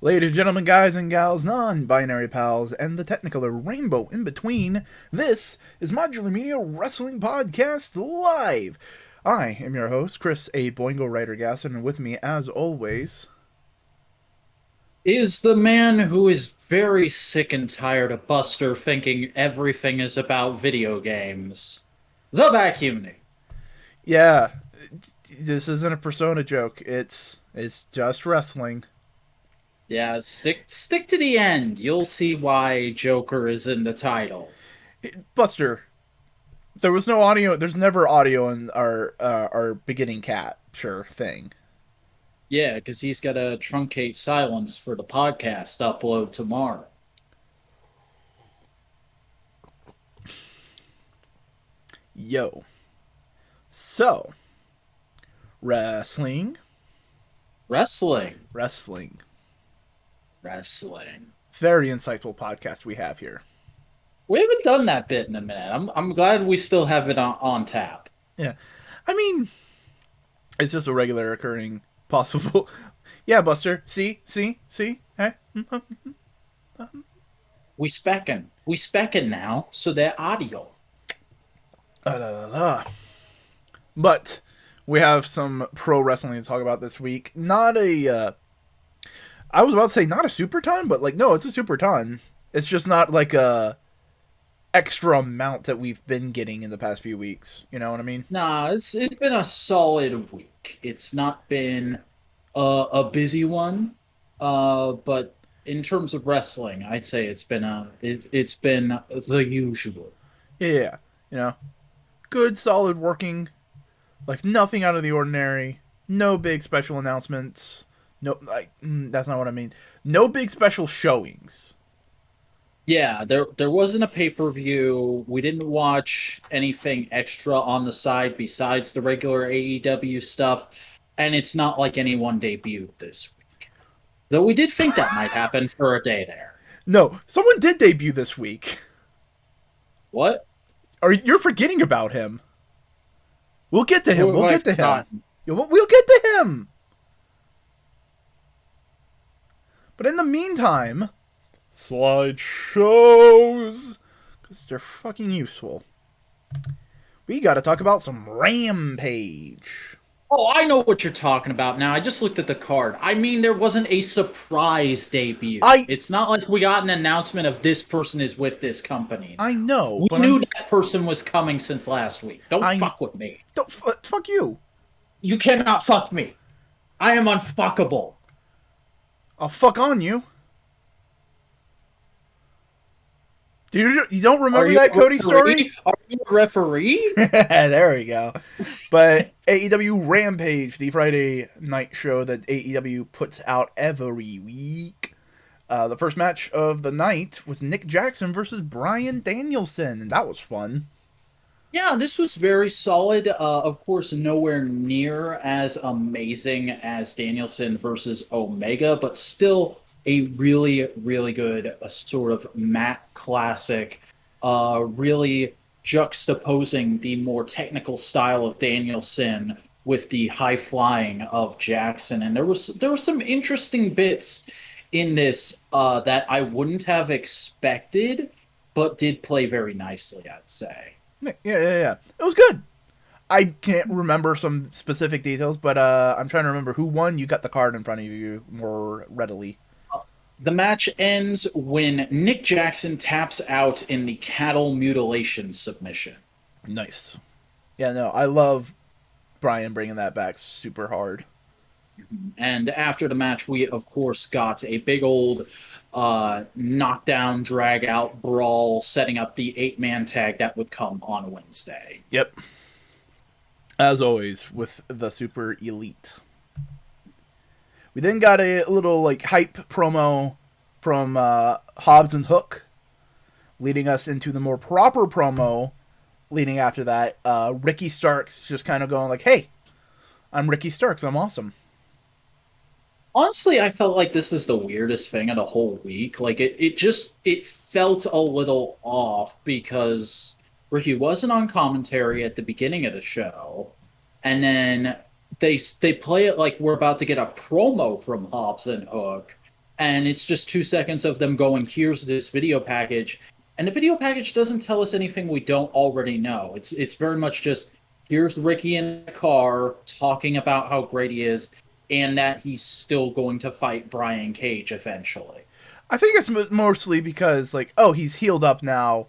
Ladies and gentlemen, guys and gals, non-binary pals, and the technicolor rainbow in between, this is Modular Media Wrestling Podcast Live. I am your host, Chris A. Boingo Writer Gaston, and with me, as always, Is the man who is very sick and tired of Buster thinking everything is about video games. The Vacuum. yeah, this isn't a Persona joke. It's just wrestling. Yeah, stick to the end. You'll see why Joker is in the title. Buster, there was no audio. There's never audio in our beginning cat sure thing. Yeah, because he's got to truncate silence for the podcast upload tomorrow. Yo, so wrestling, Wrestling. wrestling. Wrestling. Very insightful podcast we have here. We haven't done that bit in a minute. I'm glad we still have it on tap. Yeah. I mean, it's just a regular occurring possible. Yeah, Buster. See? Hey? We specking now, so they're audio. But we have some pro wrestling to talk about this week. Not a. I was about to say not a super ton, but like, no, it's a super ton. It's just not like a extra amount that we've been getting in the past few weeks. You know what I mean? Nah, it's been a solid week. It's not been a busy one, but in terms of wrestling, I'd say it's been the usual. Yeah. You know, good, solid working. Like nothing out of the ordinary. No big special announcements. No, like that's not what I mean. No big special showings. Yeah, there wasn't a pay-per-view. We didn't watch anything extra on the side besides the regular AEW stuff, and it's not like anyone debuted this week. Though we did think that might happen for a day there. No, someone did debut this week. What? Or you're forgetting about him. We'll get to him. What We'll have I get to him. forgotten? We'll get to him. But in the meantime, slideshows, because they're fucking useful. We got to talk about some Rampage. Oh, I know what you're talking about now. I just looked at the card. I mean, there wasn't a surprise debut. I It's not like we got an announcement of this person is with this company I now. know, We but knew that person was coming since last week. Don't I fuck with me. don't fuck you. You cannot fuck me. I am unfuckable. I'll fuck on you. Do you don't Are remember you that a Cody story? referee? Are you a referee? There we go. But AEW Rampage, the Friday night show that AEW puts out every week. The first match of the night was Nick Jackson versus Bryan Danielson, and that was fun. Yeah, this was very solid. Of course, nowhere near as amazing as Danielson versus Omega, but still a really, really good sort of mat classic. Really juxtaposing the more technical style of Danielson with the high flying of Jackson, and there were some interesting bits in this that I wouldn't have expected, but did play very nicely, I'd say. Yeah. It was good. I can't remember some specific details, but I'm trying to remember who won. You got the card in front of you more readily. The match ends when Nick Jackson taps out in the cattle mutilation submission. Nice. Yeah, no, I love Bryan bringing that back super hard. And after the match, we of course got a big old knockdown, drag out brawl, setting up the 8-man tag that would come on Wednesday. Yep. As always, with the super elite. We then got a little like hype promo from Hobbs and Hook, leading us into the more proper promo. Leading after that, Ricky Starks just kind of going like, "Hey, I'm Ricky Starks. I'm awesome." Honestly, I felt like this is the weirdest thing of the whole week. Like it felt a little off because Ricky wasn't on commentary at the beginning of the show, and then they play it like we're about to get a promo from Hobbs and Hook, and it's just 2 seconds of them going, "Here's this video package," and the video package doesn't tell us anything we don't already know. It's very much just, here's Ricky in the car talking about how great he is, and that he's still going to fight Brian Cage eventually. I think it's mostly because like, oh, he's healed up now,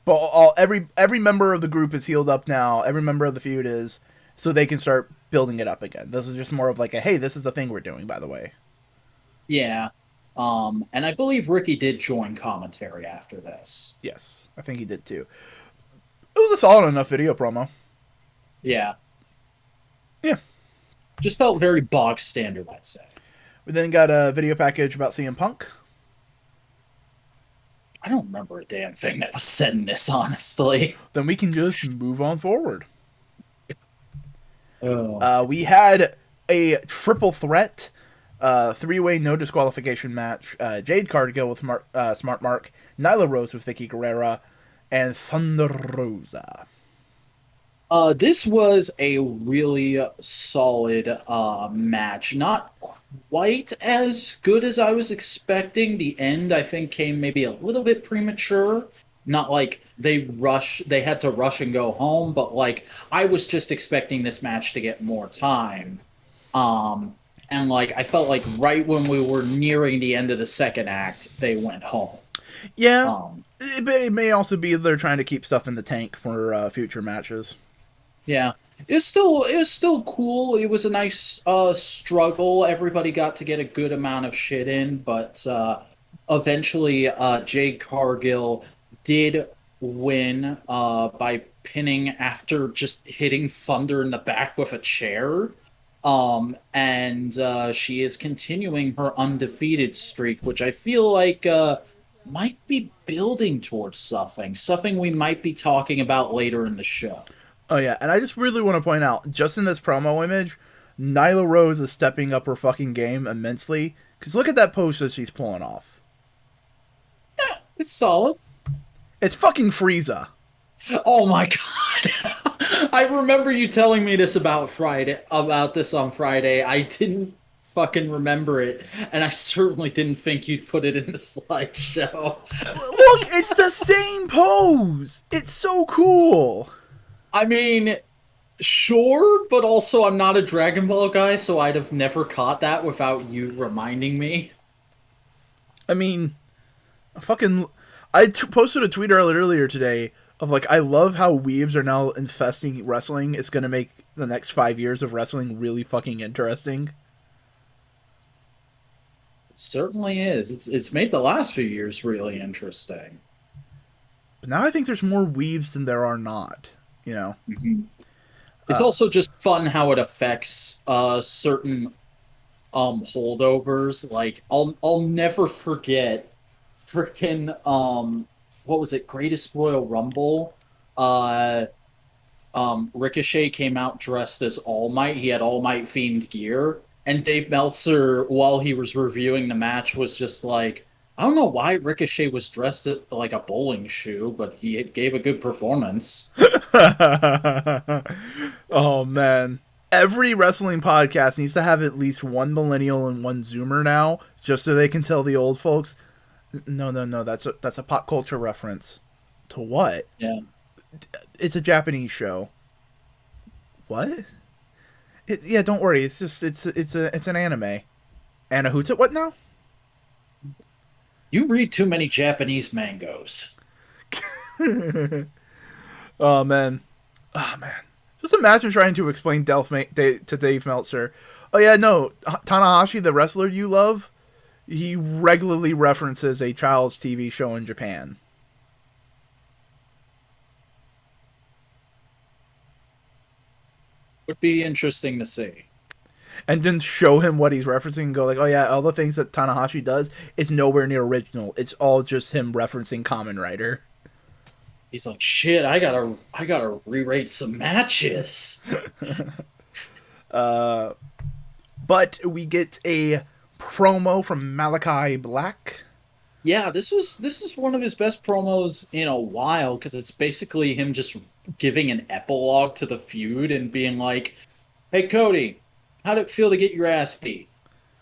but every member of the group is healed up now. Every member of the feud is, so they can start building it up again. This is just more of like a, hey, this is a thing we're doing, by the way. Yeah. And I believe Ricky did join commentary after this. Yes, I think he did too. It was a solid enough video promo. Yeah. Yeah. Just felt very bog standard, I'd say. We then got a video package about CM Punk. I don't remember a damn thing that was said in this, honestly. Then we can just move on forward. Oh. We had a triple threat, three-way no disqualification match. Jade Cargill with Smart Mark, Nyla Rose with Vicky Guerrera, and Thunder Rosa. This was a really solid match. Not quite as good as I was expecting. The end, I think, came maybe a little bit premature. Not like they had to rush and go home, but like I was just expecting this match to get more time. And like I felt like right when we were nearing the end of the second act, they went home. Yeah, it may also be they're trying to keep stuff in the tank for future matches. Yeah. It was still cool. It was a nice struggle. Everybody got to get a good amount of shit in, but eventually Jade Cargill did win by pinning after just hitting Thunder in the back with a chair. And she is continuing her undefeated streak, which I feel like might be building towards something we might be talking about later in the show. Oh yeah, and I just really want to point out, just in this promo image, Nyla Rose is stepping up her fucking game immensely. Because look at that pose that she's pulling off. Yeah, it's solid. It's fucking Frieza. Oh my god. I remember you telling me this about this on Friday. I didn't fucking remember it, and I certainly didn't think you'd put it in the slideshow. Look, it's the same pose. It's so cool. I mean, sure, but also I'm not a Dragon Ball guy, so I'd have never caught that without you reminding me. I mean, posted a tweet earlier today of like, I love how weebs are now infesting wrestling. It's going to make the next 5 years of wrestling really fucking interesting. It certainly is. It's made the last few years really interesting. But now I think there's more weebs than there are not. You know, It's also just fun how it affects certain holdovers. Like I'll never forget freaking what was it, Greatest Royal Rumble? Ricochet came out dressed as All Might. He had All Might themed gear, and Dave Meltzer, while he was reviewing the match, was just like, I don't know why Ricochet was dressed like a bowling shoe, but he gave a good performance. Oh man, every wrestling podcast needs to have at least one millennial and one zoomer now, just so they can tell the old folks, no, that's a pop culture reference. To what? Yeah. It's a Japanese show. What? Yeah, don't worry. It's just it's an anime. Anna who's it? What now? You read too many Japanese mangoes. Oh man. Just imagine trying to explain to Dave Meltzer. Oh yeah, no, Tanahashi, the wrestler you love, he regularly references a child's TV show in Japan. Would be interesting to see. And then show him what he's referencing and go like, oh yeah, all the things that Tanahashi does is nowhere near original. It's all just him referencing Kamen Rider. He's like, shit, I gotta re-rate some matches. But we get a promo from Malachi Black. Yeah, this is one of his best promos in a while, because it's basically him just giving an epilogue to the feud and being like, hey Cody, how'd it feel to get your ass beat?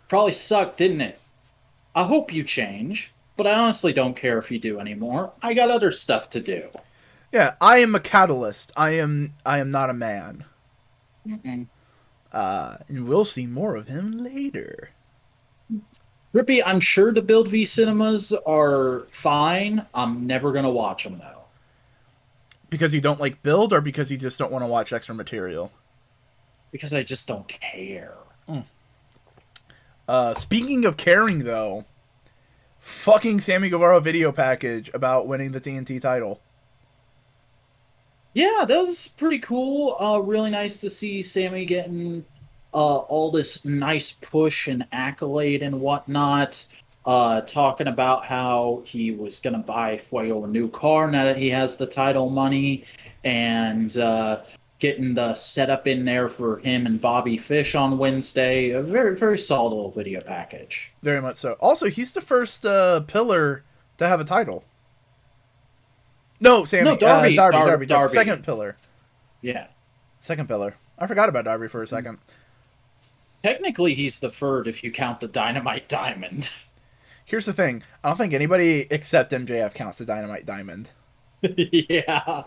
Probably sucked, didn't it? I hope you change, but I honestly don't care if you do anymore. I got other stuff to do. Yeah, I am a catalyst. I am not a man. Mm-mm. And we'll see more of him later. Rippy, I'm sure the Build V cinemas are fine. I'm never gonna watch them though, Because you don't like build, or because you just don't want to watch extra material? because I just don't care. Speaking of caring, though, fucking Sammy Guevara video package about winning the TNT title. Yeah, that was pretty cool. Really nice to see Sammy getting all this nice push and accolade and whatnot. Talking about how he was gonna buy Fuego a new car now that he has the title money, and getting the setup in there for him and Bobby Fish on Wednesday. A very, very solid little video package. Very much so. Also, he's the first pillar to have a title. No, No, Sammy. Darby, Darby. Darby. Second pillar. Yeah. Second pillar. I forgot about Darby for a second. Technically, he's the third if you count the Dynamite Diamond. Here's the thing. I don't think anybody except MJF counts the Dynamite Diamond. Yeah.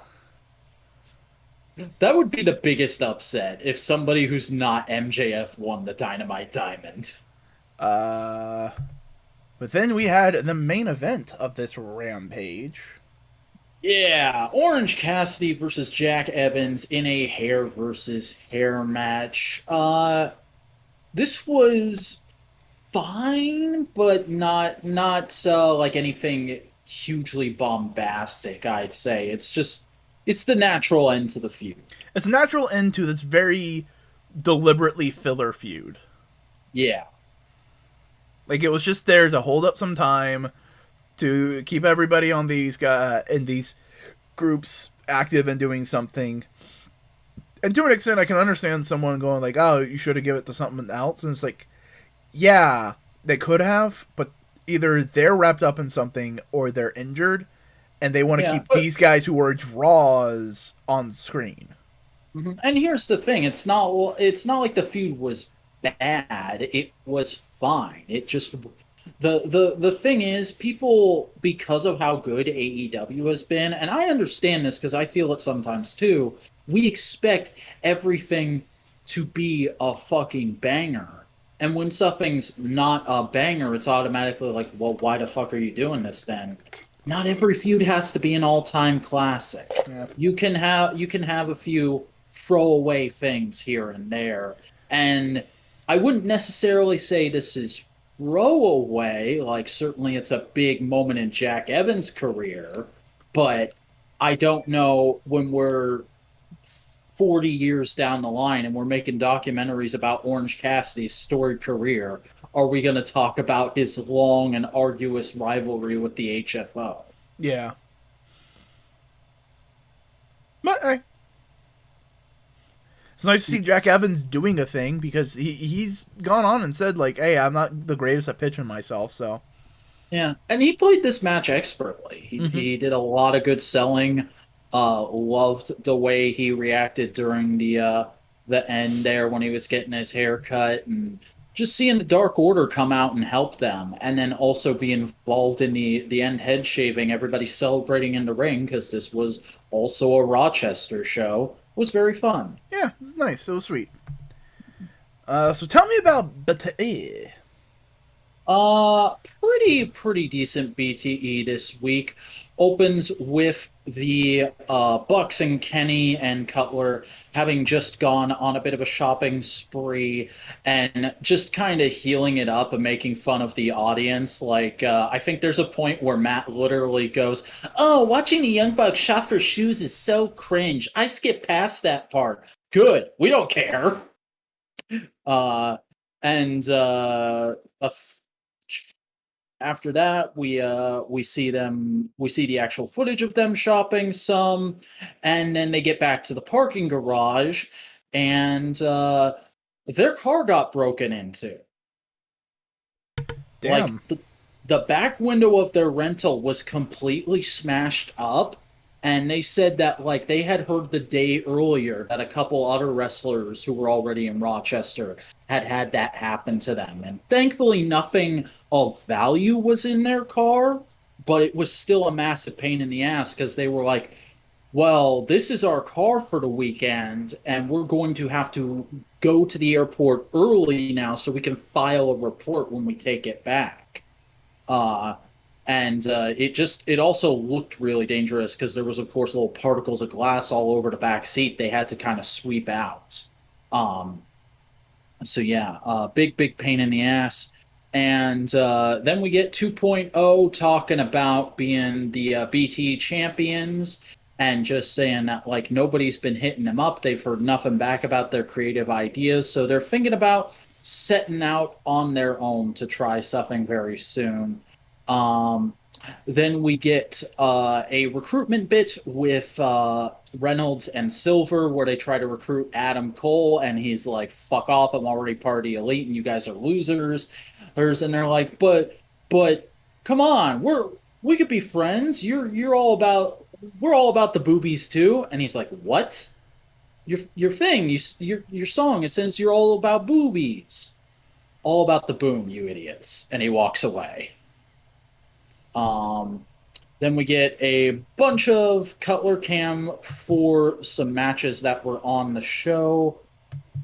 That would be the biggest upset if somebody who's not MJF won the Dynamite Diamond. Uh, but then we had the main event of this rampage. Yeah, Orange Cassidy versus Jack Evans in a hair versus hair match. This was fine, but not like anything hugely bombastic, I'd say. It's the natural end to the feud. It's a natural end to this very deliberately filler feud. Yeah. Like, it was just there to hold up some time, to keep everybody on these in these groups active and doing something. And to an extent, I can understand someone going like, "Oh, you should have given it to something else." And it's like, yeah, they could have, but either they're wrapped up in something or they're injured, and they want to Yeah, keep but these guys who are draws on screen. mhm. And here's the thing, it's not like the feud was bad. It was fine. It just the thing is people, because of how good AEW has been, and I understand this because I feel it sometimes too, we expect everything to be a fucking banger. And when something's not a banger, it's automatically like, well, why the fuck are you doing this then? Not every feud has to be an all-time classic. Yeah. You can have a few throwaway things here and there. And I wouldn't necessarily say this is throwaway, like certainly it's a big moment in Jack Evans' career, but I don't know when we're 40 years down the line and we're making documentaries about Orange Cassidy's storied career, are we going to talk about his long and arduous rivalry with the HFO? Yeah. But hey, it's nice to see Jack Evans doing a thing, because he's gone on and said like, "Hey, I'm not the greatest at pitching myself." So Yeah, and he played this match expertly. He, mm-hmm. he did a lot of good selling. Loved the way he reacted during the end there when he was getting his hair cut, and just seeing the Dark Order come out and help them, and then also be involved in the end head shaving. Everybody celebrating in the ring because this was also a Rochester show. Was very fun. Yeah, it was nice. It was sweet. So tell me about BTE. Pretty decent BTE this week. Opens with the Bucks and Kenny and Cutler having just gone on a bit of a shopping spree and just kind of healing it up and making fun of the audience. Like, I think there's a point where Matt literally goes, "Oh, watching the Young Bucks shop for shoes is so cringe. I skipped past that part." Good. We don't care. Uh, and after that, we see the actual footage of them shopping some, and then they get back to the parking garage, and their car got broken into. Like Damn. the back window of their rental was completely smashed up, and they said that like they had heard the day earlier that a couple other wrestlers who were already in Rochester had had that happen to them, and thankfully nothing of value was in their car, but it was still a massive pain in the ass because they were like, well, this is our car for the weekend, and we're going to have to go to the airport early now so we can file a report when we take it back. Uh, and it also looked really dangerous because there was, of course, little particles of glass all over the back seat they had to kind of sweep out. Um, so yeah, big pain in the ass. And then we get 2.0 talking about being the BT champions and just saying that like nobody's been hitting them up. They've heard nothing back about their creative ideas, so they're thinking about setting out on their own to try something very soon. Um, then we get a recruitment bit with Reynolds and Silver where they try to recruit Adam Cole, and he's like, fuck off, I'm already part of the elite and you guys are losers. And they're like, but come on, we could be friends. You're all about we're all about the boobies too. And he's like, what? Your thing, your song, it says you're all about boobies. All about the boom, you idiots. And he walks away. Um, then we get a bunch of Cutler Cam for some matches that were on the show,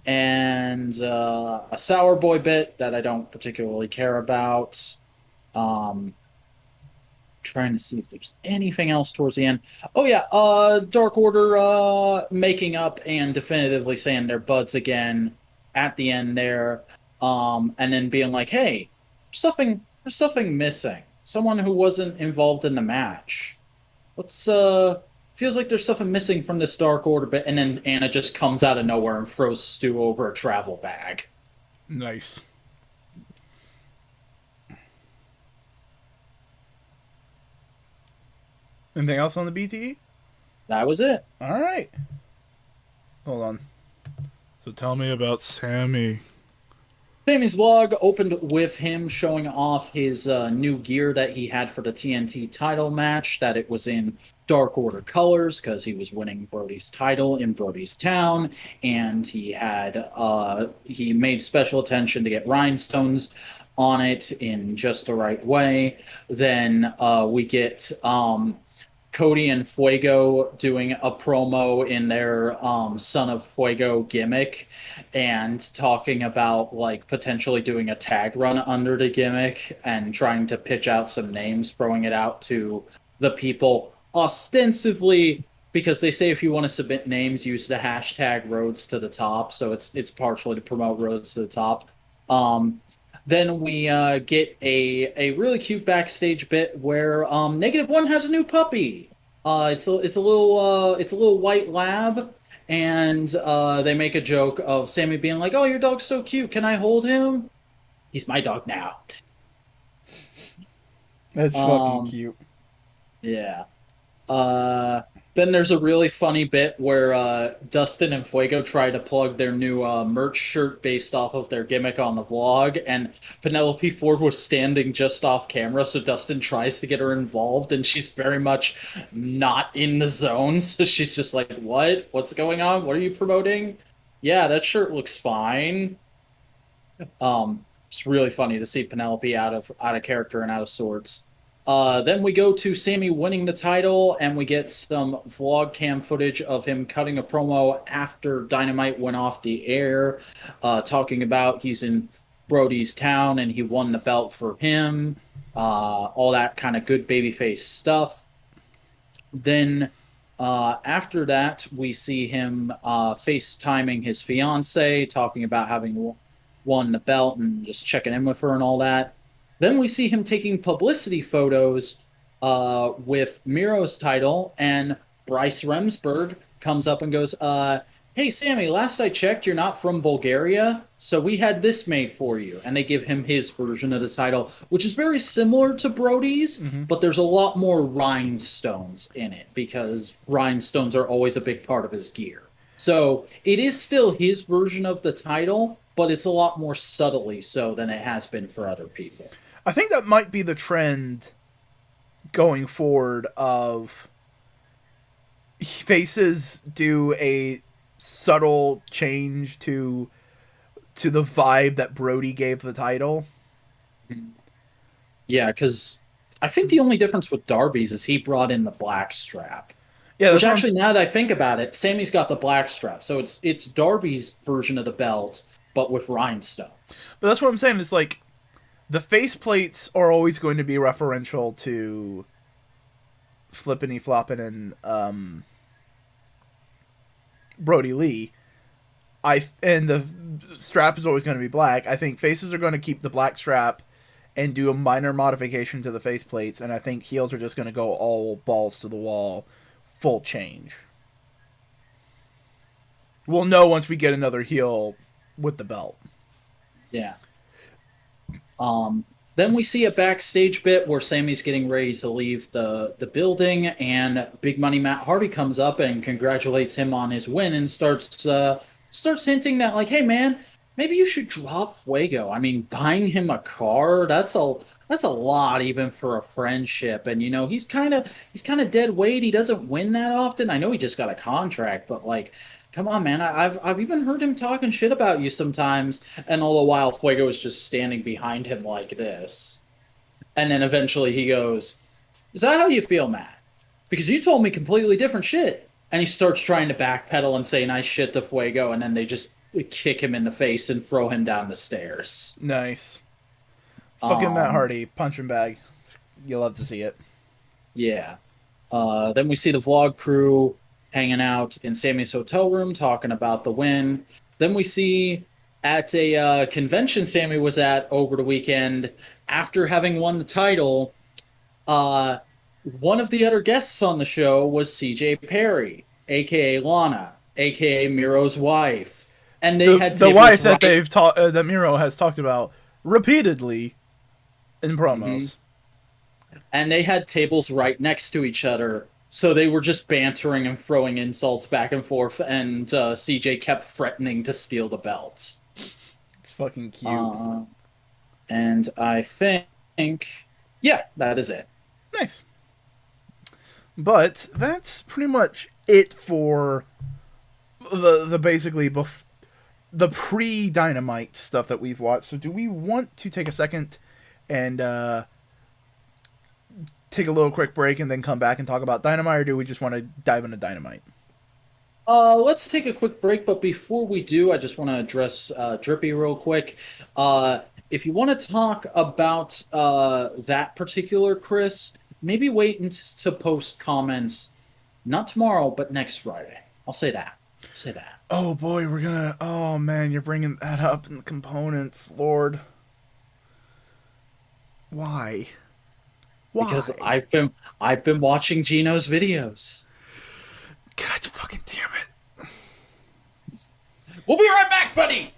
and a Sour Boy bit that I don't particularly care about. Um, Trying to see if there's anything else towards the end. Oh yeah, Dark Order making up and definitively saying they're buds again at the end there. And then being like, hey, there's something missing. Someone who wasn't involved in the match. What's feels like there's something missing from this Dark Order bit, and then Anna just comes out of nowhere and throws Stu over a travel bag. Nice. Anything else on the BTE? That was it. All right. Hold on. So tell me about Sammy. Sammy's vlog opened with him showing off his new gear that he had for the TNT title match, that it was in Dark Order colors because he was winning Brody's title in Brody's town, and he made special attention to get rhinestones on it in just the right way. Then we get Cody and Fuego doing a promo in their Son of Fuego gimmick and talking about like potentially doing a tag run under the gimmick and trying to pitch out some names, throwing it out to the people ostensibly because they say if you want to submit names, use the hashtag Roads to the Top. So it's partially to promote Roads to the Top. Then we get a really cute backstage bit where -1 has a new puppy. It's a little white lab, and they make a joke of Sammy being like, "Oh, your dog's so cute. Can I hold him? He's my dog now." That's fucking cute. Yeah. Then there's a really funny bit where Dustin and Fuego try to plug their new merch shirt based off of their gimmick on the vlog, and Penelope Ford was standing just off camera, so Dustin tries to get her involved, and she's very much not in the zone, so she's just like, what? What's going on? What are you promoting? Yeah, that shirt looks fine. It's really funny to see Penelope out of character and out of sorts. Then we go to Sammy winning the title, and we get some vlog cam footage of him cutting a promo after Dynamite went off the air, talking about he's in Brody's town and he won the belt for him, all that kind of good babyface stuff. Then after that, we see him FaceTiming his fiance, talking about having won the belt and just checking in with her and all that. Then we see him taking publicity photos with Miro's title, and Bryce Remsburg comes up and goes, hey, Sammy, last I checked, you're not from Bulgaria, so we had this made for you. And they give him his version of the title, which is very similar to Brody's, but there's a lot more rhinestones in it, because rhinestones are always a big part of his gear. So it is still his version of the title, but it's a lot more subtly so than it has been for other people. I think that might be the trend going forward of faces do a subtle change to the vibe that Brody gave the title. Yeah, because I think the only difference with Darby's is he brought in the black strap. Yeah, Which that's what I'm. actually, now that I think about it, Sammy's got the black strap, so it's Darby's version of the belt, but with rhinestones. But that's what I'm saying. It's like the faceplates are always going to be referential to Flippity Floppin' and Brody Lee. And the strap is always going to be black. I think faces are going to keep the black strap and do a minor modification to the faceplates, and I think heels are just going to go all balls to the wall, full change. We'll know once we get another heel with the belt. Yeah. Um, then we see a backstage bit where Sammy's getting ready to leave the building, and Big Money Matt Hardy comes up and congratulates him on his win and starts hinting that like, hey man, maybe you should drop Fuego. I mean, buying him a car, that's a lot even for a friendship. And you know, he's kind of dead weight. He doesn't win that often. I know he just got a contract, but like, come on, man. I've even heard him talking shit about you sometimes, and all the while Fuego is just standing behind him like this. And then eventually he goes, "Is that how you feel, Matt? Because you told me completely different shit." And he starts trying to backpedal and say nice shit to Fuego, and then they just kick him in the face and throw him down the stairs. Nice. Fucking Matt Um, Hardy, punching bag. You love to see it. yeah. Then we see the vlog crew hanging out in Sammy's hotel room talking about the win. Then we see at a convention Sammy was at over the weekend after having won the title. Uh, One of the other guests on the show was CJ Perry, aka Lana, aka Miro's wife, and they had The tables wife that right. they've talked that Miro has talked about repeatedly in Mhm. promos. And they had tables right next to each other. So they were just bantering and throwing insults back and forth, and CJ kept threatening to steal the belt. It's fucking cute. Uh, and I think, yeah, that is it. Nice. But that's pretty much it for the basically the pre Dynamite stuff that we've watched. So do we want to take a second and take a little quick break and then come back and talk about Dynamite, or do we just want to dive into Dynamite? Let's take a quick break, but before we do, I just want to address Drippy real quick. Uh, if you want to talk about that particular Chris, maybe wait to post comments, not tomorrow, but next Friday. I'll say that. Say that. Oh boy, we're gonna. Oh man, you're bringing that up in the components, Lord. Why? Because Why? I've been watching Gino's videos. God fucking damn it. We'll be right back, buddy.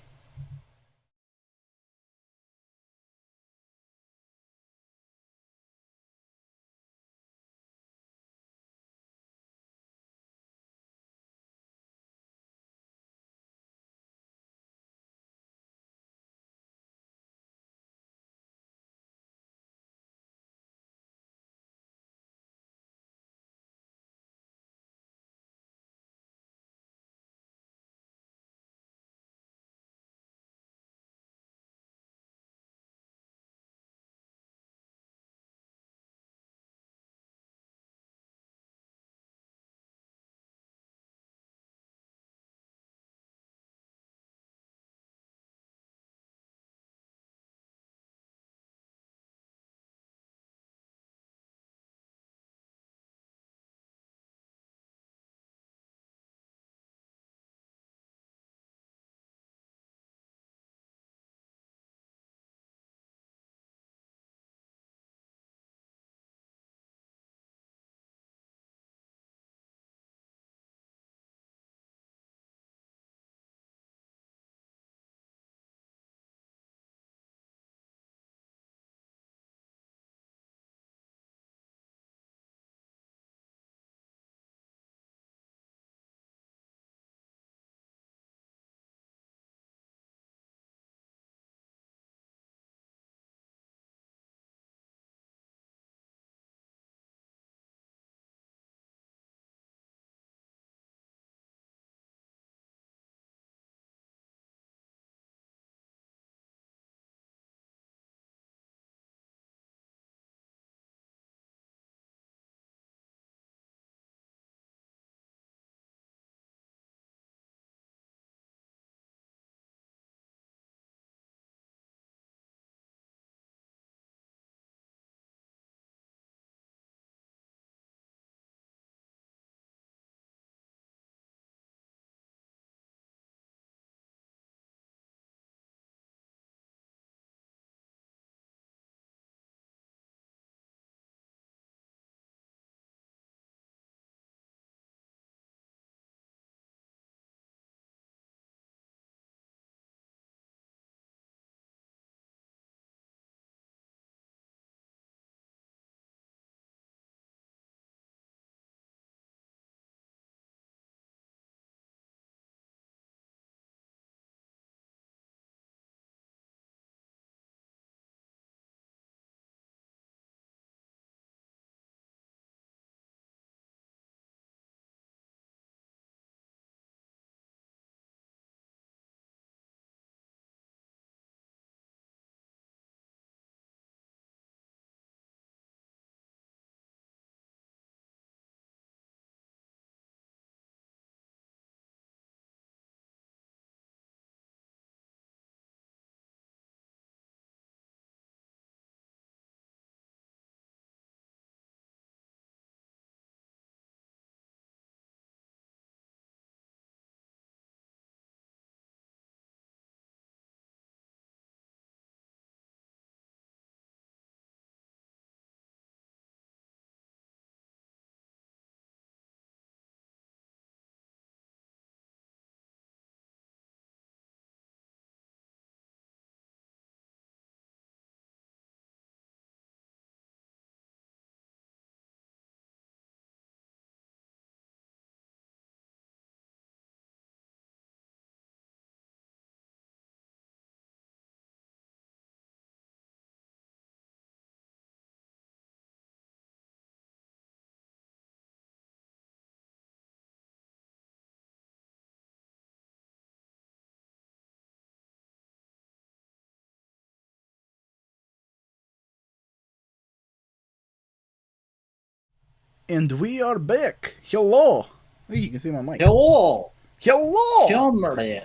And we are back. Hello. Hey, you can see my mic. Hello, Hello. comrade.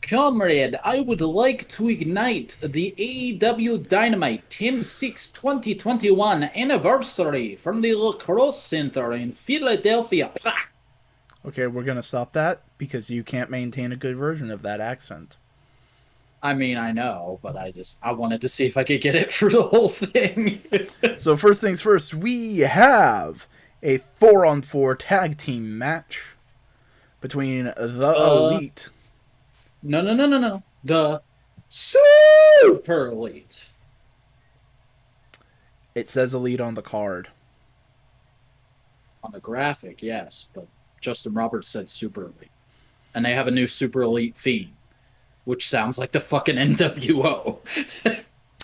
Comrade, I would like to ignite the AEW Dynamite 10/6/2021 anniversary from the Lacrosse Center in Philadelphia. Pah! Okay, we're gonna stop that because you can't maintain a good version of that accent. I mean, I know, but I wanted to see if I could get it for the whole thing. So first things first, we have a 4-on-4 tag team match between the Elite. No. The Super Elite. It says Elite on the card. On the graphic, yes, but Justin Roberts said Super Elite. And they have a new Super Elite Fiend, which sounds like the fucking NWO.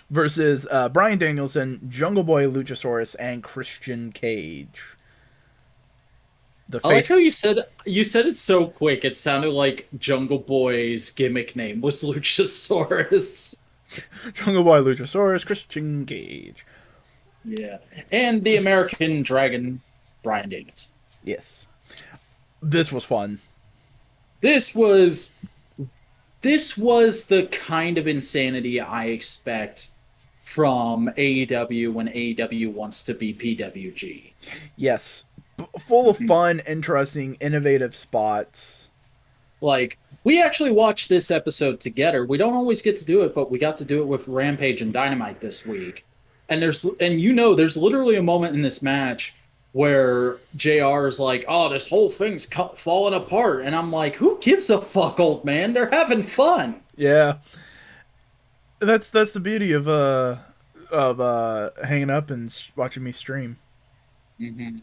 Versus Bryan Danielson, Jungle Boy Luchasaurus, and Christian Cage. I like how you said it so quick. It sounded like Jungle Boy's gimmick name was Luchasaurus. Jungle Boy Luchasaurus, Christian Cage. Yeah. And the American Dragon, Bryan Danielson. Yes. This was fun. This was the kind of insanity I expect from AEW when AEW wants to be PWG. Yes. Full of fun, interesting, innovative spots. Like, we actually watched this episode together. We don't always get to do it, but we got to do it with Rampage and Dynamite this week. And there's literally a moment in this match where JR is like, "Oh, this whole thing's falling apart," and I'm like, "Who gives a fuck, old man? They're having fun." Yeah, that's the beauty of hanging up and watching me stream. Mm-hmm.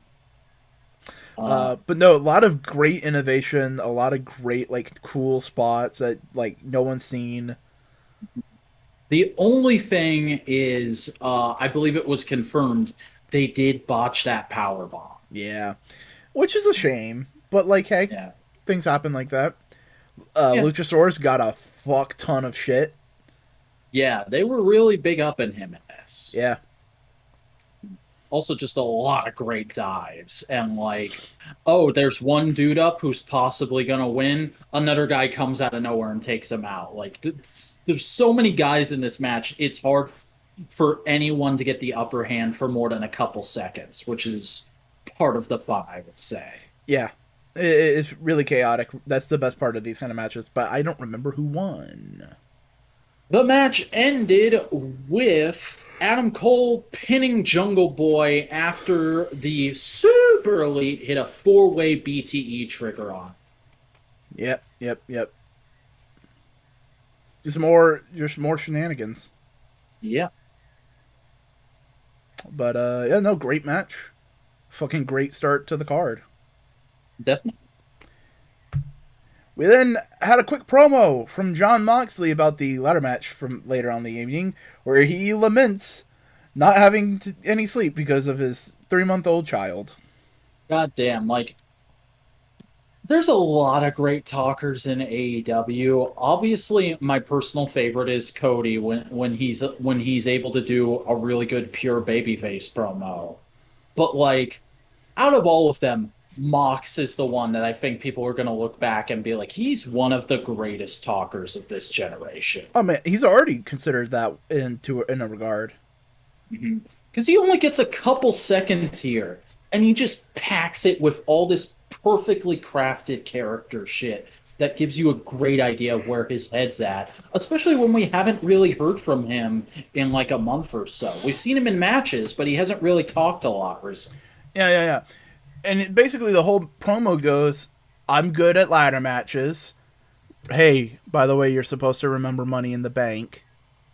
But no, a lot of great innovation, a lot of great like cool spots that like no one's seen. The only thing is, I believe it was confirmed they did botch that power bomb. Yeah, which is a shame. But like, hey, Yeah. things happen like that. Yeah. Luchasaurus got a fuck ton of shit. Yeah, they were really big up in him in this. Yeah. Also, just a lot of great dives. And like, oh, there's one dude up who's possibly going to win. Another guy comes out of nowhere and takes him out. Like, there's so many guys in this match. It's hard for anyone to get the upper hand for more than a couple seconds, which is part of the fun, I would say. Yeah. It's really chaotic. That's the best part of these kind of matches. But I don't remember who won. The match ended with Adam Cole pinning Jungle Boy after the Super Elite hit a 4-way BTE trigger on. Yep. Just more shenanigans. Yeah. But yeah, no, great match. Fucking great start to the card. Definitely. We then had a quick promo from Jon Moxley about the ladder match from later on in the evening, where he laments not having any sleep because of his 3-month-old child. God damn, like, there's a lot of great talkers in AEW. Obviously, my personal favorite is Cody when he's able to do a really good pure babyface promo. But like, out of all of them, Mox is the one that I think people are going to look back and be like, he's one of the greatest talkers of this generation. Oh man, he's already considered that in a regard. Because he only gets a couple seconds here, and he just packs it with all this perfectly crafted character shit that gives you a great idea of where his head's at, especially when we haven't really heard from him in like a month or so. We've seen him in matches, but he hasn't really talked a lot recently. Yeah. And basically the whole promo goes, I'm good at ladder matches. Hey, by the way, you're supposed to remember Money in the Bank.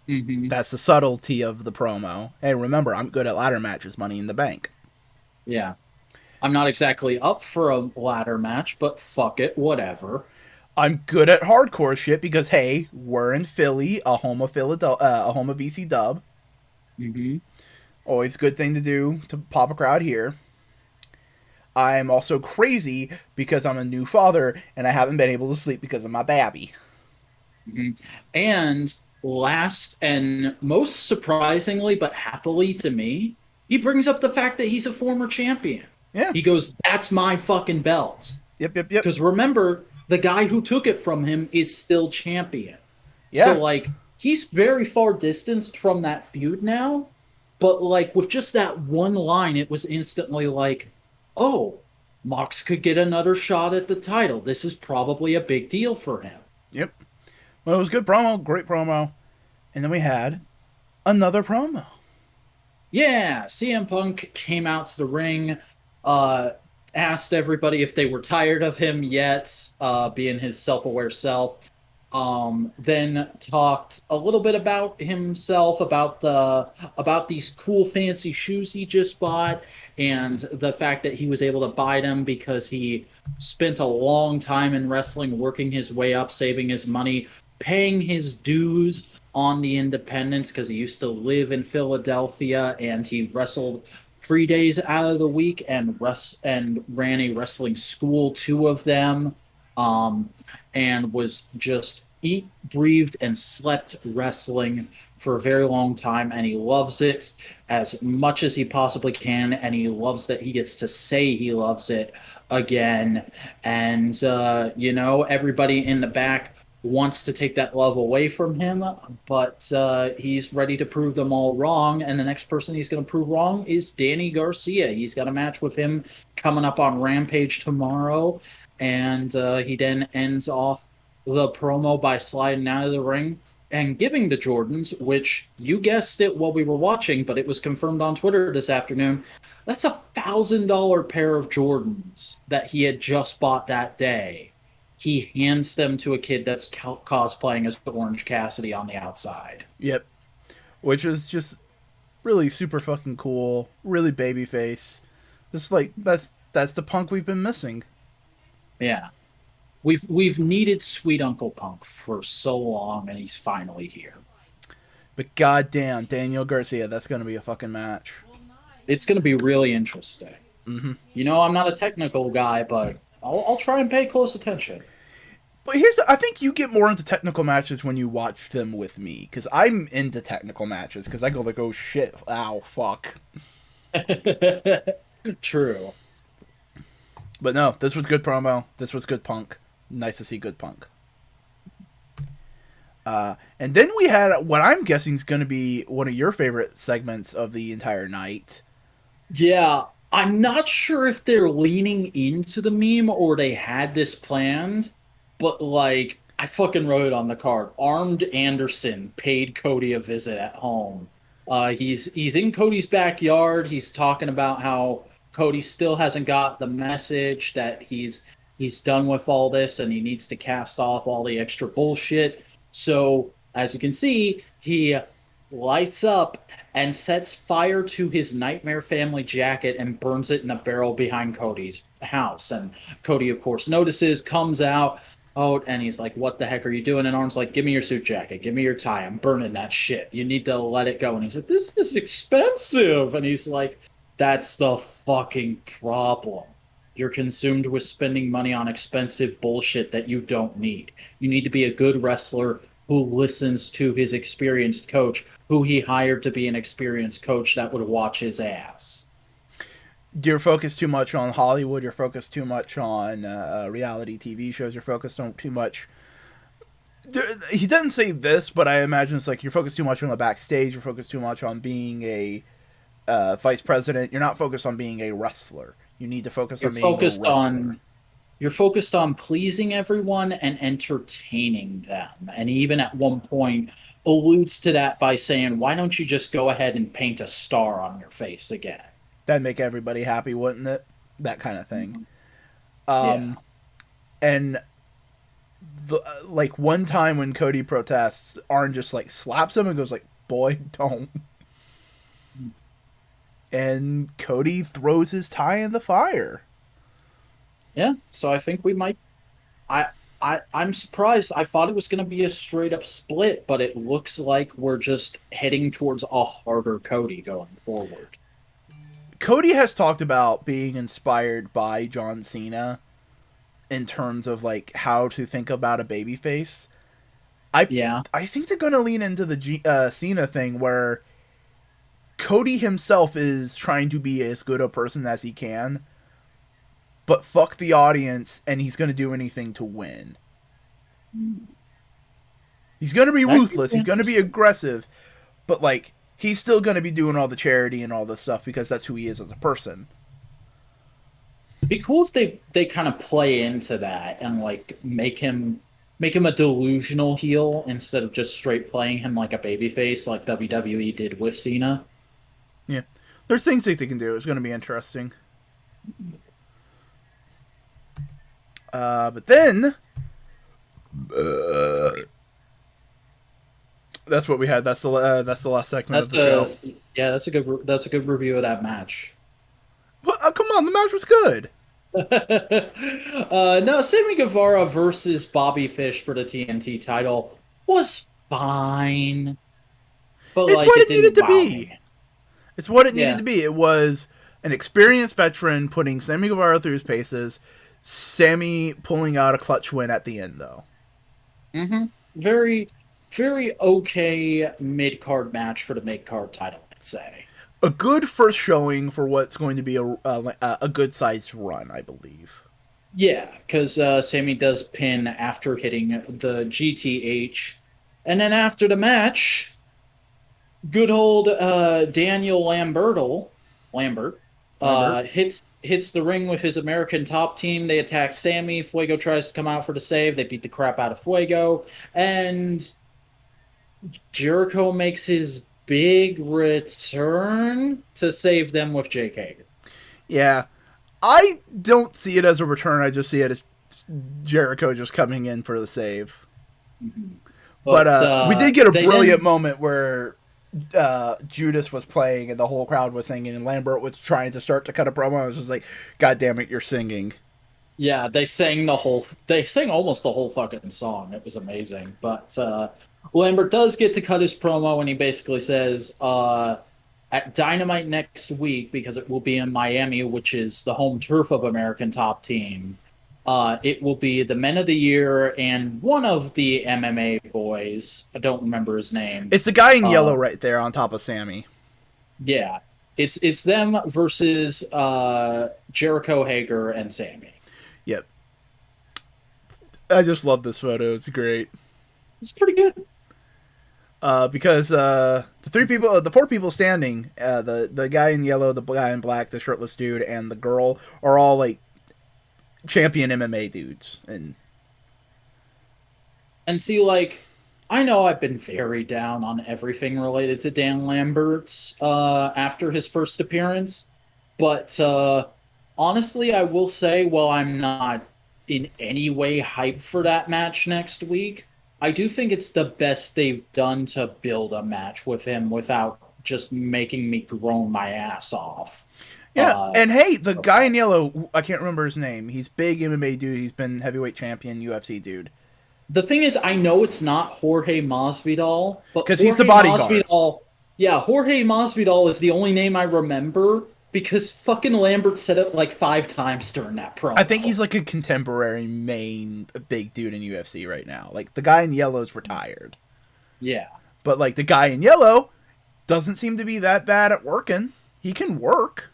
That's the subtlety of the promo. Hey, remember, I'm good at ladder matches, Money in the Bank. Yeah. I'm not exactly up for a ladder match, but fuck it, whatever. I'm good at hardcore shit because, hey, we're in Philly, a home of BC dub. Always a good thing to do to pop a crowd here. I'm also crazy because I'm a new father and I haven't been able to sleep because of my babby. And last and most surprisingly, but happily to me, he brings up the fact that he's a former champion. Yeah. He goes, "That's my fucking belt." Yep. Yep. Yep. Because remember, the guy who took it from him is still champion. So Yeah. like he's very far distanced from that feud now. But like with just that one line, it was instantly like, oh, Mox could get another shot at the title. This is probably a big deal for him. Yep. Well, it was good promo. Great promo. And then we had another promo. Yeah, CM Punk came out to the ring, uh, asked everybody if they were tired of him yet, being his self-aware self. Then talked a little bit about himself, about these cool fancy shoes he just bought, and the fact that he was able to buy them because he spent a long time in wrestling, working his way up, saving his money, paying his dues on the independents because he used to live in Philadelphia and he wrestled 3 days out of the week and ran a wrestling school, two of them. Um, and was just eat, breathed, and slept wrestling for a very long time. And he loves it as much as he possibly can. And he loves that he gets to say he loves it again. And, everybody in the back wants to take that love away from him, but he's ready to prove them all wrong. And the next person he's going to prove wrong is Danny Garcia. He's got a match with him coming up on Rampage tomorrow. And he then ends off the promo by sliding out of the ring and giving the Jordans, which you guessed it while we were watching, but it was confirmed on Twitter this afternoon. That's $1,000 pair of Jordans that he had just bought that day. He hands them to a kid that's cosplaying as Orange Cassidy on the outside. Yep. Which is just really super fucking cool. Really babyface. Just like that's the Punk we've been missing. Yeah. We've needed Sweet Uncle Punk for so long, and he's finally here. But goddamn, Daniel Garcia, that's gonna be a fucking match. It's going to be really interesting. Mm-hmm. I'm not a technical guy, but I'll try and pay close attention. But I think you get more into technical matches when you watch them with me, because I'm into technical matches, because I go like, oh shit, ow, fuck. True. But no, this was good promo. This was good Punk. Nice to see good Punk. And then we had what I'm guessing is going to be one of your favorite segments of the entire night. Yeah, I'm not sure if they're leaning into the meme or they had this planned, but like I fucking wrote it on the card. Armed Anderson paid Cody a visit at home. He's in Cody's backyard. He's talking about how Cody still hasn't got the message that he's done with all this and he needs to cast off all the extra bullshit. So, as you can see, he lights up and sets fire to his Nightmare Family jacket and burns it in a barrel behind Cody's house. And Cody, of course, notices, comes out, and he's like, "What the heck are you doing?" And Arn's like, "Give me your suit jacket. Give me your tie. I'm burning that shit. You need to let it go." And he's like, "This is expensive." And he's like, "That's the fucking problem. You're consumed with spending money on expensive bullshit that you don't need. You need to be a good wrestler who listens to his experienced coach, who he hired to be an experienced coach that would watch his ass." You're focused too much on Hollywood. You're focused too much on reality TV shows. You're focused on too much. He doesn't say this, but I imagine it's like you're focused too much on the backstage. You're focused too much on being a vice president. You're not focused on being a wrestler. You need to focus on being a wrestler. You're focused on pleasing everyone and entertaining them. And even at one point alludes to that by saying, "Why don't you just go ahead and paint a star on your face again?" That'd make everybody happy, wouldn't it? That kind of thing. Yeah. And like one time when Cody protests, Arn just like slaps him and goes like, "Boy, don't." And Cody throws his tie in the fire. Yeah, so I think we might. I'm surprised. I thought it was going to be a straight up split, but it looks like we're just heading towards a harder Cody going forward. Cody has talked about being inspired by John Cena in terms of like how to think about a babyface. I think they're going to lean into the Cena thing where. Cody himself is trying to be as good a person as he can, but fuck the audience, and he's going to do anything to win. He's going to be That could ruthless. be He's going to be interesting. aggressive, but like he's still going to be doing all the charity and all this stuff because that's who he is as a person. Be cool if they kind of play into that and like make him a delusional heel instead of just straight playing him like a babyface like WWE did with Cena. Yeah, there's things that they can do. It's going to be interesting. But then that's what we had. That's the last segment of That's the show. a yeah, that's a good review of that match. Well, come on, the match was good. No, Sammy Guevara versus Bobby Fish for the TNT title was fine, but It's like what it it needed didn't to wow be. me. It's what it needed Yeah. to be. It was an experienced veteran putting Sammy Guevara through his paces. Sammy pulling out a clutch win at the end, though. hmm Very, very okay mid card match for the mid card title, I'd say. A good first showing for what's going to be a good sized run, I believe. Yeah, because Sammy does pin after hitting the GTH, and then after the match, good old Daniel Lambert Lambert. hits the ring with his American Top Team. They attack Sammy. Fuego tries to come out for the save. They beat the crap out of Fuego, and Jericho makes his big return to save them with Jake Hager. Yeah, I don't see it as a return. I just see it as Jericho just coming in for the save. Mhm. But But we did get a they brilliant then moment where Judas was playing and the whole crowd was singing, and Lambert was trying to start to cut a promo. I was just like, "God damn it, you're singing!" yeah, they sang almost the whole fucking song. It was amazing. But Lambert does get to cut his promo and he basically says at Dynamite next week, because it will be in Miami, which is the home turf of American Top Team. It will be the Men of the Year and one of the MMA boys. I don't remember his name. It's the guy in yellow Uh, right there on top of Sammy. yeah, it's them versus Jericho, Hager, and Sammy. Yep, I just love this photo. It's great. It's pretty good. Because the four people standing, the guy in yellow, the guy in black, the shirtless dude, and the girl are all like champion MMA dudes, and And see, like, I know I've been very down on everything related to Dan Lambert's after his first appearance, but honestly, I will say, while I'm not in any way hyped for that match next week, I do think it's the best they've done to build a match with him without just making me groan my ass off. yeah. Uh, And hey, the so guy far. in yellow, I can't remember his name. He's big MMA dude. He's been heavyweight champion, UFC dude. The thing is, I know it's not Jorge Masvidal, but Because he's the Jorge bodyguard. Masvidal, yeah, Jorge Masvidal is the only name I remember because fucking Lambert said it like 5 times during that I think promo. he's like a contemporary main big dude in UFC right now. Like the guy in yellow is retired, Yeah, but like the guy in yellow doesn't seem to be that bad at working. He can work.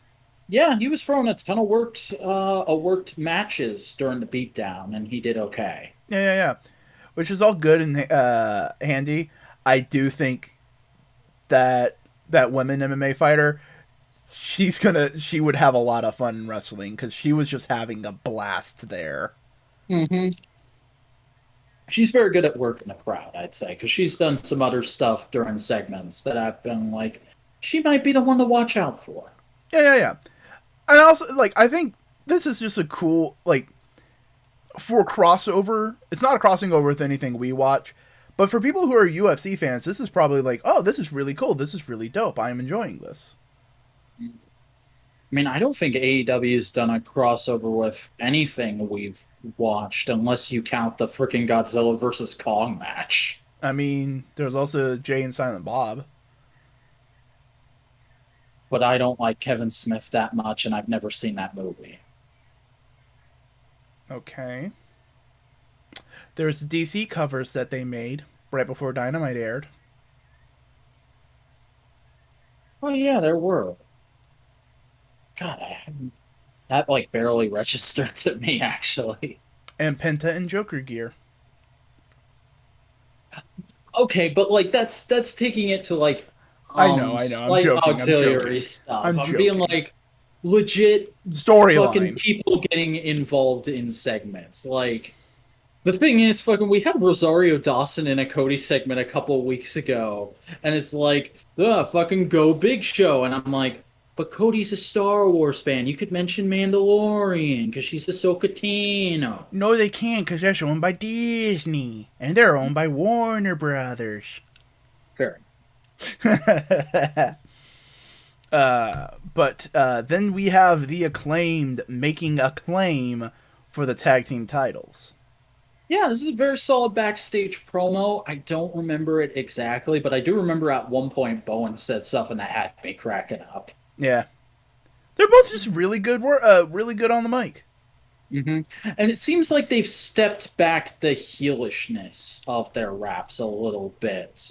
yeah, he was throwing a ton of worked matches during the beatdown, and he did okay. Yeah, yeah, yeah. Which is all good and handy. I do think that that women MMA fighter, she would have a lot of fun in wrestling because she was just having a blast there. hmm She's very good at working the crowd, I'd say, because she's done some other stuff during segments that I've been like, she might be the one to watch out for. Yeah, yeah, yeah. And also, like, I think this is just a cool, like, for crossover. It's not a crossing over with anything we watch, but for people who are UFC fans, this is probably like, oh, this is really cool. This is really dope. I am enjoying this. I mean, I don't think AEW's done a crossover with anything we've watched, unless you count the freaking Godzilla versus Kong match. I mean, there's also Jay and Silent Bob. But I don't like Kevin Smith that much, and I've never seen that movie. Okay. There's DC covers that they made right before Dynamite aired. Oh yeah, there were. God, I That like barely registered to me actually. And Penta and Joker gear. Okay, but like that's taking it to like I know. I'm slight joking. I'm auxiliary joking. stuff. I'm I'm being joking. like legit fucking Storyline. people getting involved in segments. Like the thing is, fucking, we had Rosario Dawson in a Cody segment a couple of weeks ago, and it's like, fucking go Big Show, and I'm like, but Cody's a Star Wars fan. You could mention Mandalorian because she's Ahsoka Tano. No, they can't because they're owned by Disney. And they're owned by Warner Brothers. Fair. But then we have the Acclaimed making a claim for the tag team titles. Yeah, this is a very solid backstage promo. I don't remember it exactly, but I do remember at one point Bowen said something that had me cracking up. Yeah, they're both just really good. Really good on the mic. And it seems like they've stepped back the heelishness of their raps a little bit.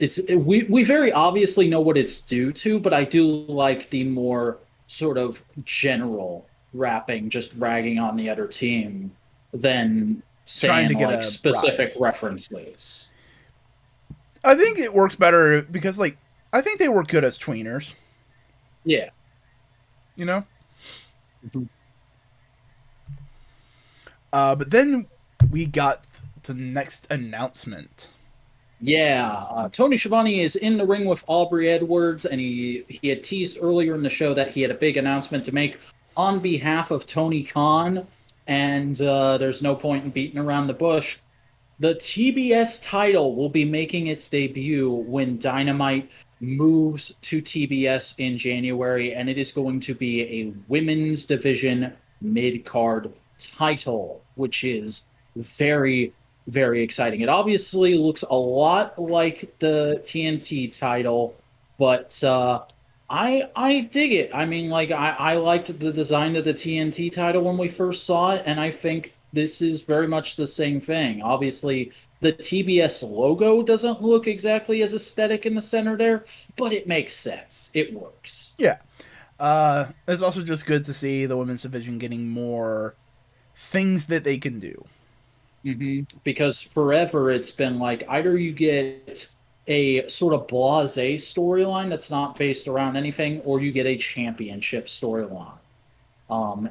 We very obviously know what it's due to, but I do like the more sort of general rapping, just ragging on the other team, than Trying saying to get like a specific rise. references. I think it works better because, like, I think they work good as tweeners. Yeah. You know. Mhm. But then we got the next announcement. Yeah, Tony Schiavone is in the ring with Aubrey Edwards, and he had teased earlier in the show that he had a big announcement to make on behalf of Tony Khan, and there's no point in beating around the bush. The TBS title will be making its debut when Dynamite moves to TBS in January, and it is going to be a women's division mid card title, which is very, very exciting. It obviously looks a lot like the TNT title, but I dig it. I mean, like I liked the design of the TNT title when we first saw it, and I think this is very much the same thing. Obviously, the TBS logo doesn't look exactly as aesthetic in the center there, but it makes sense. It works. Yeah. It's also just good to see the women's division getting more things that they can do. Because forever it's been like either you get a sort of blasé storyline that's not based around anything, or you get a championship storyline.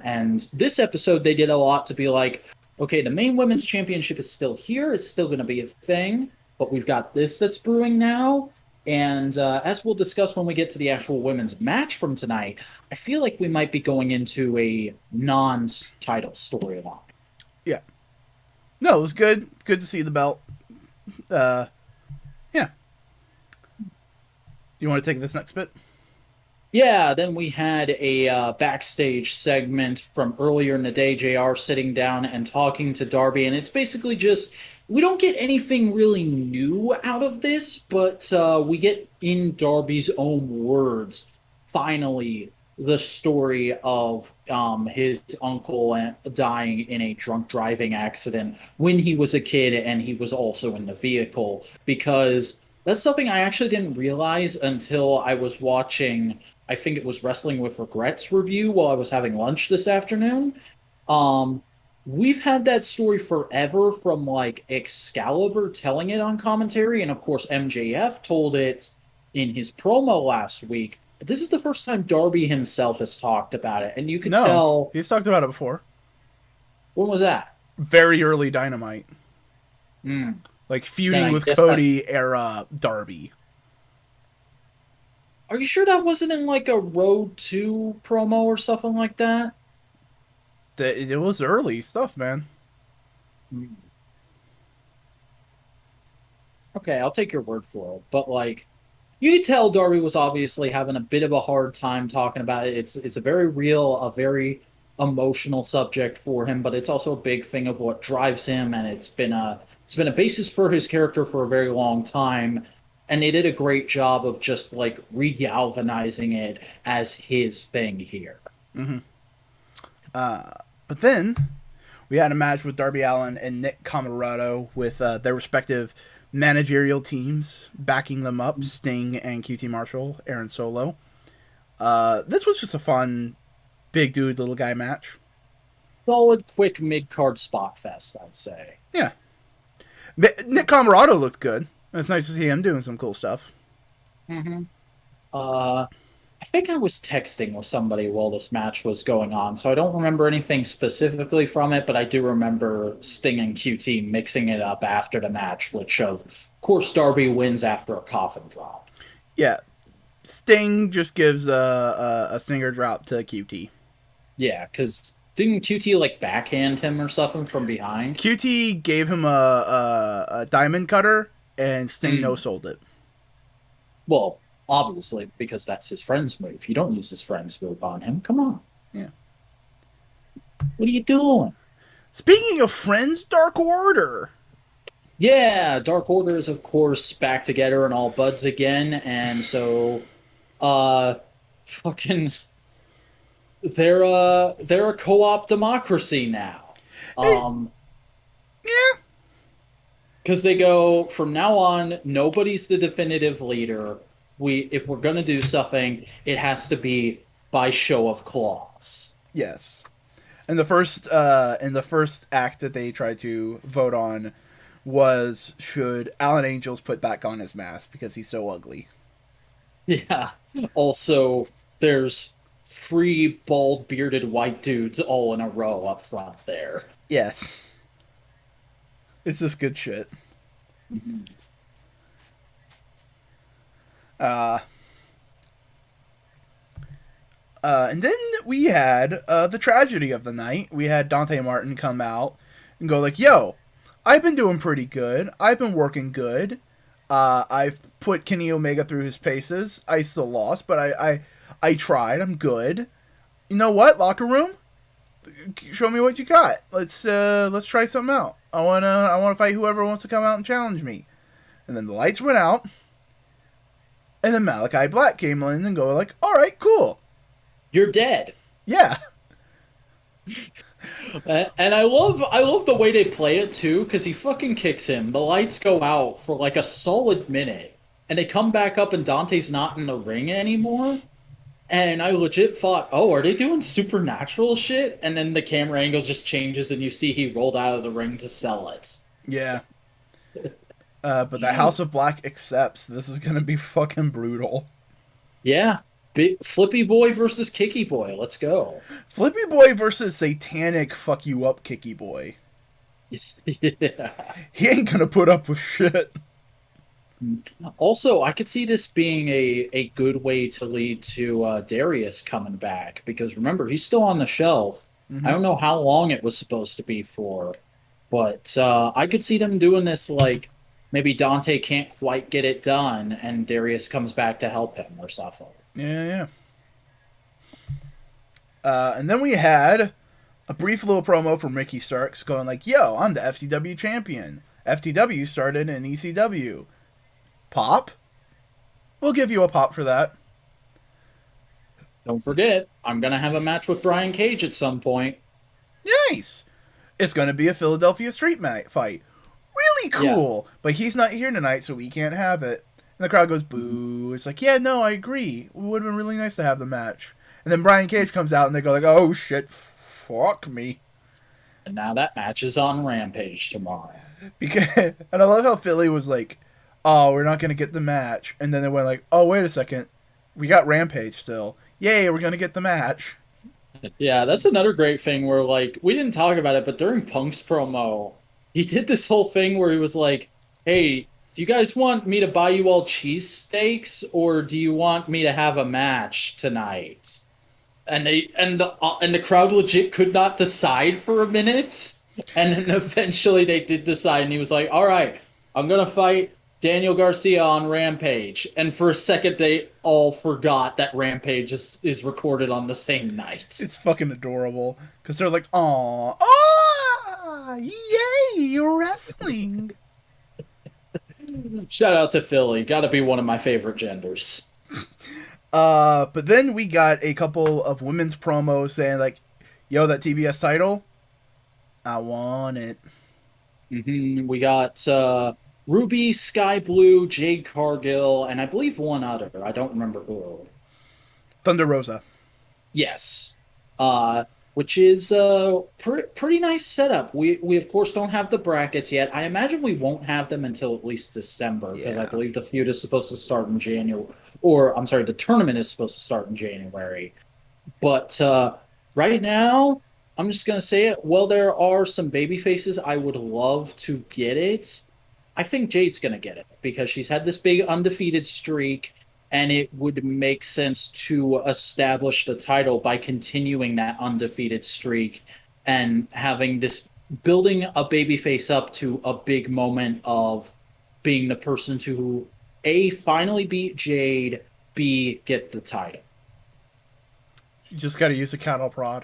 And this episode, they did a lot to be like, okay, the main women's championship is still here. It's still going to be a thing, but we've got this that's brewing now. And as we'll discuss when we get to the actual women's match from tonight, I feel like we might be going into a non-title storyline. Yeah. No, it was good. Good to see the belt. Yeah. You want to take this next bit? Yeah, then we had a backstage segment from earlier in the day, JR sitting down and talking to Darby, and it's basically just we don't get anything really new out of this, but we get in Darby's own words, finally, the story of his uncle dying in a drunk driving accident when he was a kid and he was also in the vehicle, because that's something I actually didn't realize until I was watching, I think it was Wrestling with Regrets review while I was having lunch this afternoon. Um, we've had that story forever from like Excalibur telling it on commentary, and of course MJF told it in his promo last week. But this is the first time Darby himself has talked about it, and you could No. tell. He's talked about it before. When was that? Very early Dynamite. Hmm. Like Then feuding I with guess that. Cody era Darby. Are you sure that wasn't in like a Road to promo or something like that? It was early stuff, man. Hmm. Okay, I'll take your word for it. But like, you could tell Darby was obviously having a bit of a hard time talking about it. It's a very real, a very emotional subject for him, but it's also a big thing of what drives him, and it's been a basis for his character for a very long time. And they did a great job of just like regalvanizing it as his thing here. But then we had a match with Darby Allin and Nick Comoroto with their respective managerial teams backing them up, Sting and QT Marshall, Aaron Solo. This was just a fun Big dude, little guy match. Solid, quick mid-card spot fest, I'd say. Yeah. Nick COMOROTO looked good. It's nice to see him doing some cool stuff. Mm-hmm. I think I was texting with somebody while this match was going on, so I don't remember anything specifically from it, but I do remember Sting and QT mixing it up after the match, which of course Darby wins after a coffin drop. Yeah. Sting just gives a stinger drop to QT. Yeah, because didn't QT like backhand him or something from behind? QT gave him a diamond cutter, and Sting no sold it. Well, obviously, because that's his friend's move. You don't use his friend's move on him. Come on. Yeah. What are you doing? Speaking of friends, Dark Order. Yeah, Dark Order is of course back together and all buds again, and so fucking they're a co-op democracy now. Um Yeah. because they go from now on, nobody's the definitive leader. If we're gonna do something, it has to be by show of claws. Yes. And the first act that they tried to vote on was should Alan Angels put back on his mask because he's so ugly. Yeah. Also, there's three bald bearded white dudes all in a row up front there. Yes. It's just good shit. Uh and then we had the tragedy of the night. We had Dante Martin come out and go like, "Yo, I've been doing pretty good. I've been working good. I've put Kenny Omega through his paces. I still lost, but I tried. I'm good. You know what? Locker room, show me what you got. Let's try something out. I wanna fight whoever wants to come out and challenge me." And then the lights went out, and then Malachi Black came in and go like, "All right, cool. You're dead. Yeah." And I love the way they play it too, because he fucking kicks him. The lights go out for like a solid minute, and they come back up, and Dante's not in the ring anymore. And I legit thought, oh, are they doing supernatural shit? And then the camera angle just changes, and you see he rolled out of the ring to sell it. Yeah. But the House of Black accepts. This is gonna be fucking brutal. Yeah. Flippy Boy versus Kicky Boy. Let's go. Flippy Boy versus Satanic fuck you up Kicky Boy. Yeah. He ain't gonna put up with shit. Also, I could see this being a good way to lead to Darius coming back, because remember, he's still on the shelf. I don't know how long it was supposed to be for, but I could see them doing this like maybe Dante can't quite get it done and Darius comes back to help him or something. Yeah. And then we had a brief little promo from Ricky Starks going like, "Yo, I'm the FTW champion. FTW started in ECW. Pop? We'll give you a pop for that." Don't forget, I'm going to have a match with Brian Cage at some point. Nice. It's going to be a Philadelphia street fight. Really cool. Yeah. But he's not here tonight, so we can't have it. And the crowd goes, boo. It's like, yeah, no, I agree. It would have been really nice to have the match. And then Brian Cage comes out, and they go like, oh, shit, fuck me. And now that match is on Rampage tomorrow. And I love how Philly was like, oh, we're not going to get the match. And then they went like, oh, wait a second. We got Rampage still. Yay, we're going to get the match. Yeah, that's another great thing where, like, we didn't talk about it, but during Punk's promo, he did this whole thing where he was like, hey, do you guys want me to buy you all cheesesteaks, or do you want me to have a match tonight? And the crowd legit could not decide for a minute. And then eventually they did decide, and he was like, all right, I'm going to fight Daniel Garcia on Rampage. And for a second, they all forgot that Rampage is recorded on the same night. It's fucking adorable. Because they're like, aw, yay, you're wrestling. Shout out to Philly. Gotta be one of my favorite genders. But then we got a couple of women's promos saying like, yo, that TBS title, I want it. We got Ruby, Sky Blue, Jade Cargill, and I believe one other. I don't remember who. Thunder Rosa. Yes. which is pretty nice setup. We of course don't have the brackets yet. I imagine we won't have them until at least December because I Yeah. believe the feud is supposed to start in January, or I'm sorry, the tournament is supposed to start in January. But right now, I'm just gonna say it. Well, there are some baby faces I would love to get it. I think Jade's gonna get it because she's had this big undefeated streak, and it would make sense to establish the title by continuing that undefeated streak and having this building a baby face up to a big moment of being the person to A, finally beat Jade, B, get the title. You just got to use a cattle prod.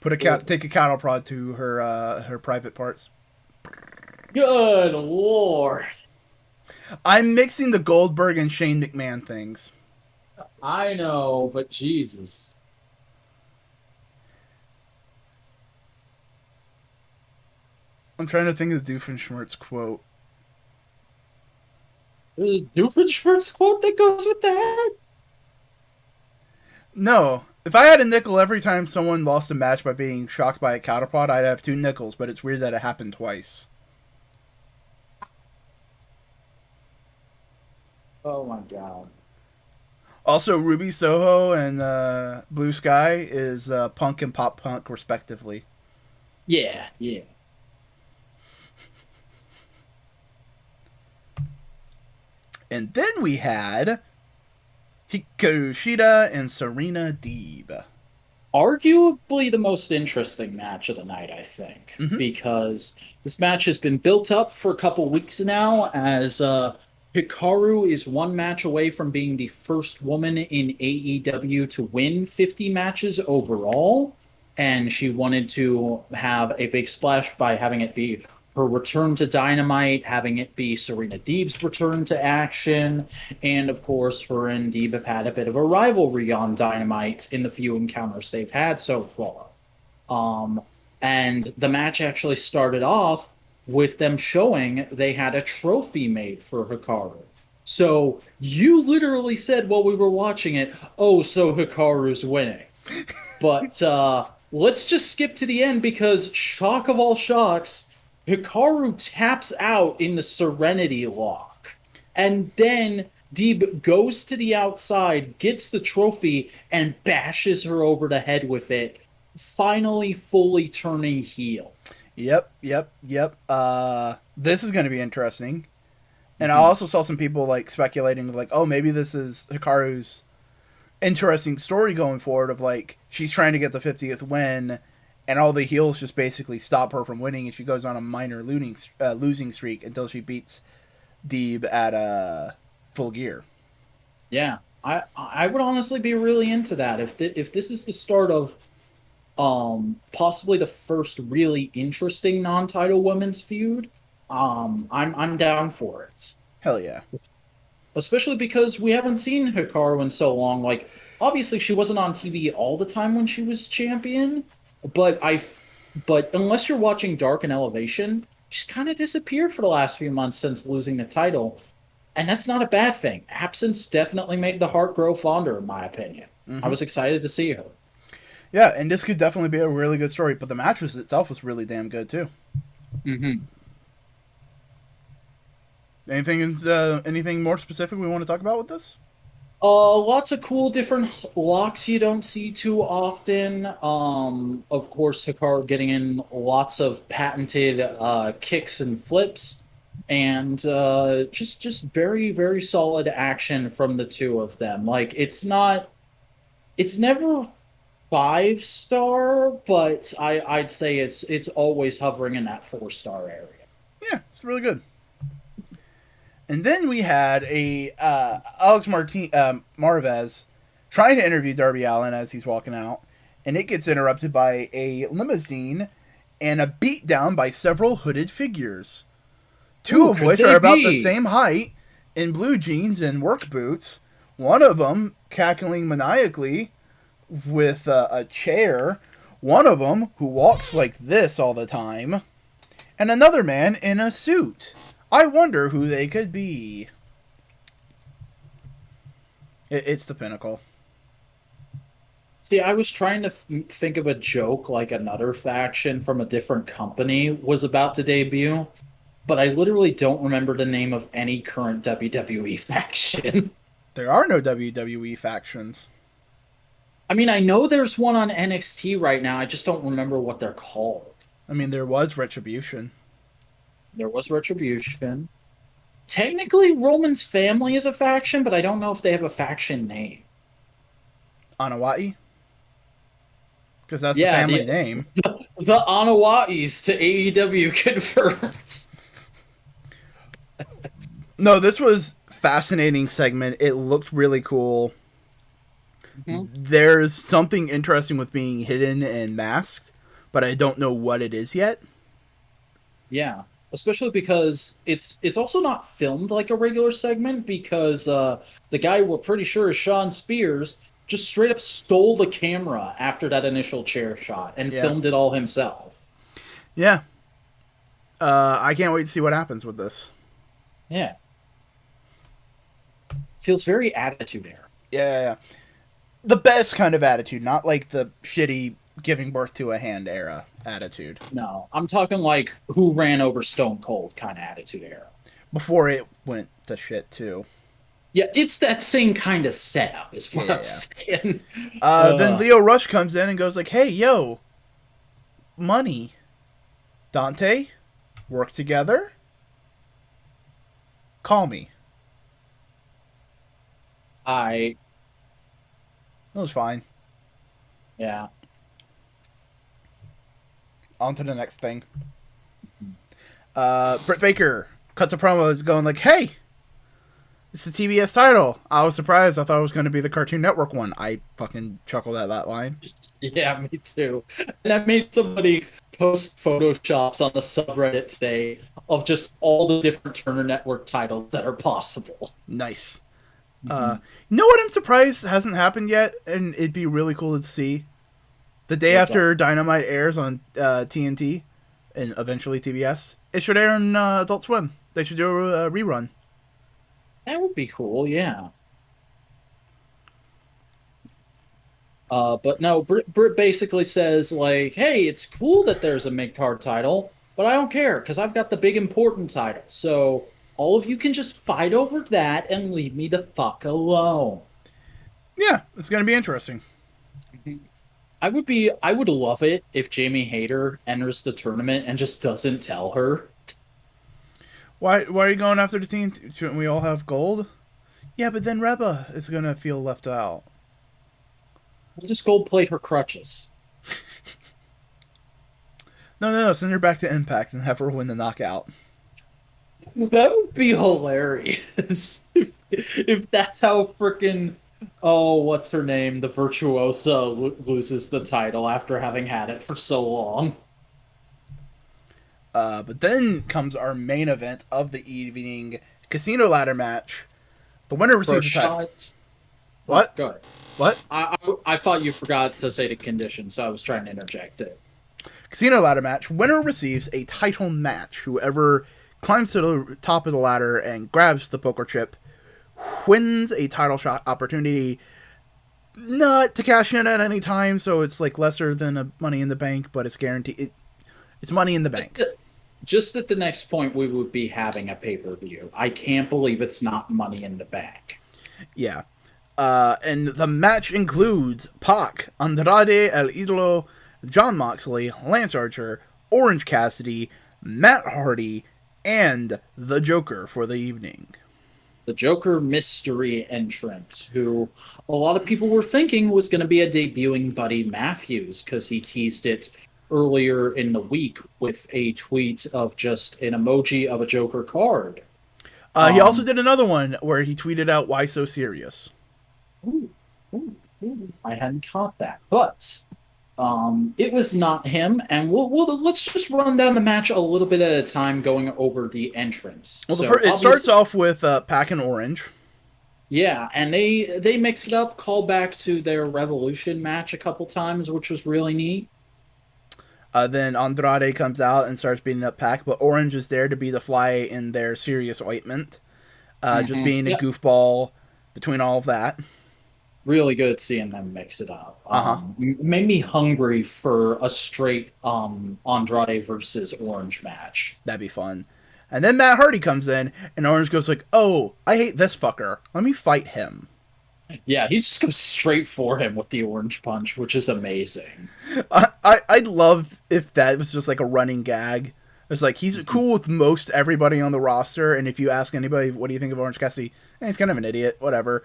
Take a cattle prod to her private parts. Good lord. I'm mixing the Goldberg and Shane McMahon things. I know, but Jesus. I'm trying to think of Doofenshmirtz quote. There's a Doofenshmirtz quote that goes with that? No. If I had a nickel every time someone lost a match by being shocked by a cattle prod, I'd have 2 nickels, but it's weird that it happened twice. Oh my god. Also, Ruby Soho and Blue Sky is punk and pop punk, respectively. Yeah, yeah. And then we had HIKARU Shida and SERENA DEEB. Arguably the most interesting match of the night, I think, Mm-hmm. because this match has been built up for a couple weeks now as Hikaru is one match away from being the first woman in AEW to win 50 matches overall. And she wanted to have a big splash by having it be her return to Dynamite, having it be Serena Deeb's return to action, and of course, her and Deeb have had a bit of a rivalry on Dynamite in the few encounters they've had so far. Um, and the match actually started off with them showing they had a trophy made for Hikaru. So you literally said while we were watching it, "Oh, so Hikaru's winning." But let's just skip to the end because shock of all shocks, Hikaru taps out in the Serenity lock. And then Deeb goes to the outside, gets the trophy, and bashes her over the head with it, finally fully turning heel. Yep. This is going to be interesting. And I Mhm. also saw some people like speculating, like, oh, maybe this is Hikaru's interesting story going forward of like she's trying to get the 50th win, and all the heels just basically stop her from winning, and she goes on a minor losing streak until she beats Deeb at Full Gear. Yeah, I would honestly be really into that if this is the start of possibly the first really interesting non-title women's feud. I'm down for it. Hell yeah. Especially because we haven't seen Hikaru in so long. Like, obviously, she wasn't on TV all the time when she was champion, but but unless you're watching Dark and Elevation, she's kind of disappeared for the last few months since losing the title, and that's not a bad thing. Absence definitely made the heart grow fonder, in my opinion. I Mm-hmm. was excited to see her. Yeah, and this could definitely be a really good story, but the match itself was really damn good too. Mm-hmm. Anything more specific we want to talk about with this? Lots of cool different locks you don't see too often. Of course, Hikaru getting in lots of patented kicks and flips, and just very very solid action from the two of them. Like it's never 5 star, but I'd say it's always hovering in that 4 star area. Yeah, it's really good. And then we had a Alex Marvez trying to interview Darby Allin as he's walking out, and it gets interrupted by a limousine and a beatdown by several hooded figures, two Ooh, of could which they are about the be? same height in blue jeans and work boots. One of them cackling maniacally with a chair. One of them who walks like this all the time, and another man in a suit. I wonder who they could be. It's the pinnacle. See, I was trying to think of a joke like another faction from a different company was about to debut, but I literally don't remember the name of any current WWE faction. There are no WWE factions. I mean, I know there's one on NXT right now. I just don't remember what they're called. I mean, there was Retribution. There was Retribution. Technically, Roman's family is a faction, but I don't know if they have a faction name. Anawai? Because that's the Yeah, family name. The Anawais to AEW confirmed. No, this was fascinating segment. It looked really cool. Mhm. There's something interesting with being hidden and masked, but I don't know what it is yet. Yeah, especially because it's also not filmed like a regular segment because the guy we're pretty sure is Sean Spears just straight up stole the camera after that initial chair shot and Yeah. filmed it all himself. Yeah. I can't wait to see what happens with this. Yeah. Feels very attitude era. Yeah. The best kind of attitude, not like the shitty giving birth to a hand era attitude. No, I'm talking like who ran over Stone Cold kind of attitude era. Before it went to shit, too. Yeah, it's that same kind of setup, is what Yeah. I'm saying. Then Leo Rush comes in and goes like, hey, yo, money. Dante, work together? Call me. I It was fine. yeah. On to the next thing. Britt Baker cuts a promo going like, hey, it's the TBS title. I was surprised. I thought it was going to be the Cartoon Network one. I fucking chuckled at that line. Yeah, me too. And I made somebody post photoshops on the subreddit today of just all the different Turner Network titles that are possible. Nice. You know what I'm surprised hasn't happened yet? And it'd be really cool to see? The day What's after Dynamite airs on TNT and eventually TBS, it should air on Adult Swim. They should do a rerun. That would be cool, yeah. But no, Britt basically says, like, hey, it's cool that there's a mid-card title, but I don't care, because I've got the big important title. So all of you can just fight over that and leave me the fuck alone. Yeah, it's going to be interesting. I would love it if Jamie Hayter enters the tournament and just doesn't tell her. Why are you going after the team? Shouldn't we all have gold? Yeah, but then Reba is going to feel left out. We'll just gold plate her crutches. No. Send her back to Impact and have her win the knockout. That would be hilarious. If that's how freaking what's her name? The Virtuosa loses the title after having had it for so long. But then comes our main event of the evening, Casino Ladder match. The winner receives the title. What? Go ahead. What? I thought you forgot to say the condition, so I was trying to interject it. Casino Ladder match. Winner receives a title match. Whoever climbs to the top of the ladder and grabs the poker chip wins a title shot opportunity. Not to cash in at any time, so it's like lesser than a Money in the Bank, but it's guaranteed. It's Money in the Bank. Just at the next point, we would be having a pay-per-view. I can't believe it's not Money in the Bank. Yeah. And the match includes Pac, Andrade El Idolo, Jon Moxley, Lance Archer, Orange Cassidy, Matt Hardy, and the Joker for the evening. The Joker mystery entrant, who a lot of people were thinking was going to be a debuting Buddy Matthews, because he teased it earlier in the week with a tweet of just an emoji of a Joker card. He also did another one where he tweeted out, "Why so serious?" Ooh, I hadn't caught that, but it was not him. And let's just run down the match a little bit at a time, going over the entrance. Well, it starts off with Pac and Orange. Yeah, and they mix it up, call back to their Revolution match a couple times, which was really neat. Then Andrade comes out and starts beating up Pac, but Orange is there to be the fly in their serious ointment. Just being a goofball, between all of that. Really good seeing them mix it up. Uh-huh. Made me hungry for a straight Andrade versus Orange match. That'd be fun. And then Matt Hardy comes in, and Orange goes like, "Oh, I hate this fucker. Let me fight him." Yeah, he just goes straight for him with the Orange Punch, which is amazing. I'd love if that was just like a running gag. It's like he's cool with most everybody on the roster, and if you ask anybody, what do you think of Orange Cassidy? He's kind of an idiot, whatever.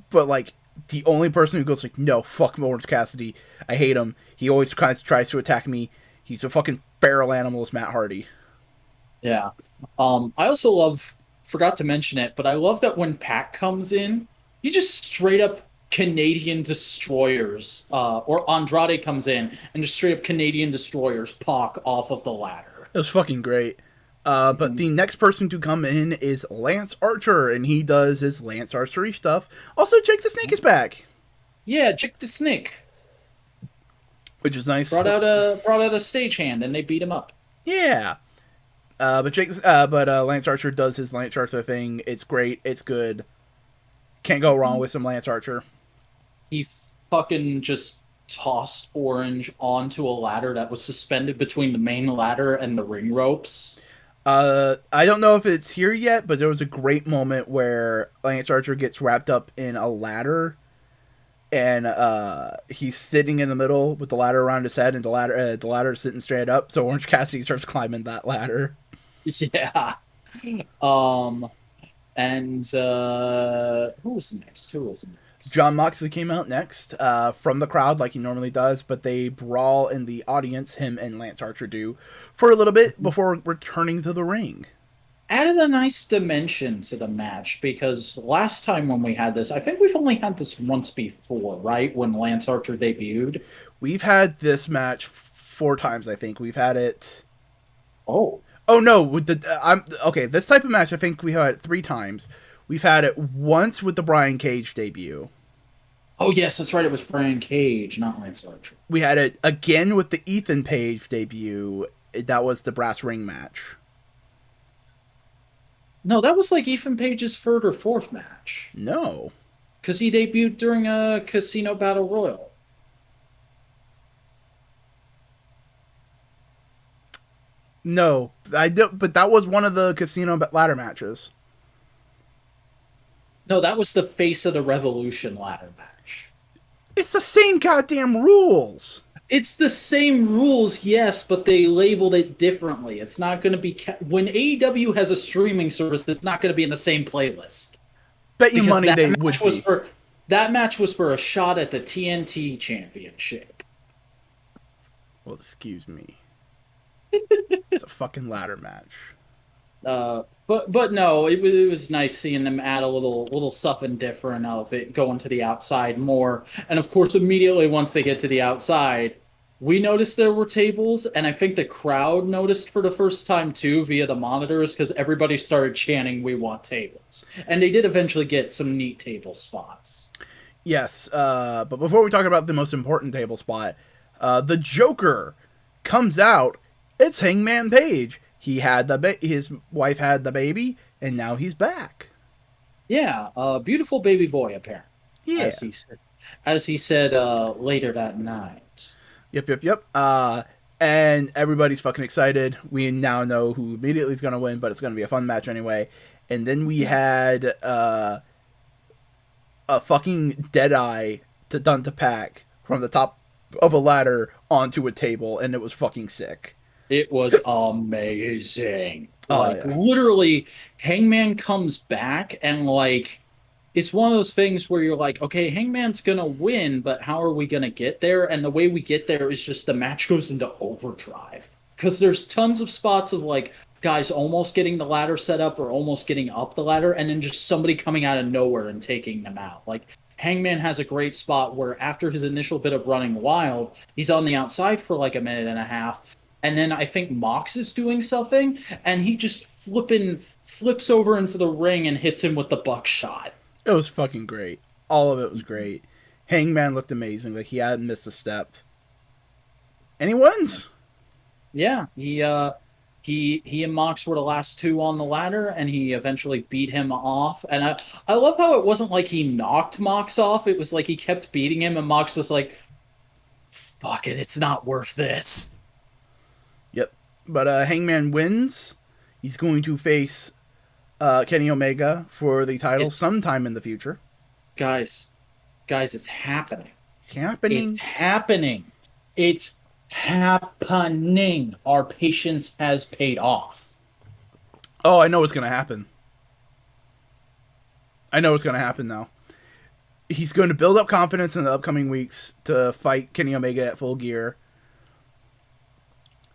But like the only person who goes like, no, fuck Orange Cassidy, I hate him. He always tries to attack me. He's a fucking feral animal, is Matt Hardy. Yeah. I also love, forgot to mention it, but I love that when Pac comes in, he just straight up Canadian destroyers, or Andrade comes in and just straight up Canadian destroyers Pac off of the ladder. It was fucking great. But Mhm. the next person to come in is Lance Archer, and he does his Lance Archery stuff. Also, Jake the Snake is back, Yeah, Jake the Snake which is nice. brought out a stagehand and they beat him up. Yeah. But Lance Archer does his Lance Archer thing. It's great. It's good. Can't go wrong with some Lance Archer. He fucking just tossed Orange onto a ladder that was suspended between the main ladder and the ring ropes. I don't know if it's here yet, but there was a great moment where Lance Archer gets wrapped up in a ladder, and he's sitting in the middle with the ladder around his head, and the ladder is sitting straight up. So Orange Cassidy starts climbing that ladder. Yeah. Um, and who was next? Who was John next? Moxley came out next from the crowd like he normally does, but they brawl in the audience, him and Lance Archer do, for a little bit before returning to the ring. Added a nice dimension to the match because last time when we had this, I think we've only had this once before, right? When Lance Archer debuted. We've had this match 4 times, I think. We've had it. Oh. Oh no, with the I'm okay. This type of match, I think we had it 3 times. We've had it once with the Brian Cage debut. Oh yes, that's right. It was Brian Cage, not Lance Archer. We had it again with the Ethan Page debut. That was the brass ring match. No, that was like Ethan Page's third or fourth match No, because he debuted during a casino battle royal. no, I don't. But that was one of the casino ladder matches. No, that was the Face of the Revolution ladder match. It's the same goddamn rules. It's the same rules, yes, but they labeled it differently. It's not going to be when AEW has a streaming service. It's not going to be in the same playlist Bet you because money they would be. that match was for a shot at the TNT Championship. Well, excuse me. It's a fucking ladder match. But no, it was nice seeing them add a little something different of it going to the outside more. And of course, immediately once they get to the outside, we noticed there were tables, and I think the crowd noticed for the first time too via the monitors because everybody started chanting, "We want tables," and they did eventually get some neat table spots. Yes, but before we talk about the most important table spot, the Joker comes out. It's Hangman Page. He had his wife had the baby, and now he's back. Yeah, beautiful baby boy apparently, Yeah. as he said later that night. Yep. And everybody's fucking excited. We now know who immediately is gonna win, but it's gonna be a fun match anyway. And then we had a fucking Deadeye done to Pac from the top of a ladder onto a table, and it was fucking sick. It was amazing. Oh, Like yeah. literally, Hangman comes back and like it's one of those things where you're like, okay, Hangman's gonna win, but how are we gonna get there? And the way we get there is just the match goes into overdrive. Because there's tons of spots of like guys almost getting the ladder set up or almost getting up the ladder, and then just somebody coming out of nowhere and taking them out. Like Hangman has a great spot where after his initial bit of running wild, he's on the outside for like a minute and a half, and then I think Mox is doing something, and he just flips over into the ring and hits him with the buckshot. It was fucking great. All of it was great. Hangman looked amazing. Like he hadn't missed a step. And he wins. Yeah, He and Mox were the last two on the ladder, and he eventually beat him off. And I love how it wasn't like he knocked Mox off. It was like he kept beating him, and Mox was like, "Fuck it, it's not worth this." Yep. But Hangman wins. He's going to face Kenny Omega for the title It, sometime in the future. guys, guys, it's happening. It's Happening. happening. It's happening. Our patience has paid off. Oh, I know what's going to happen. I know what's going to happen now. He's going to build up confidence in the upcoming weeks to fight Kenny Omega at Full Gear.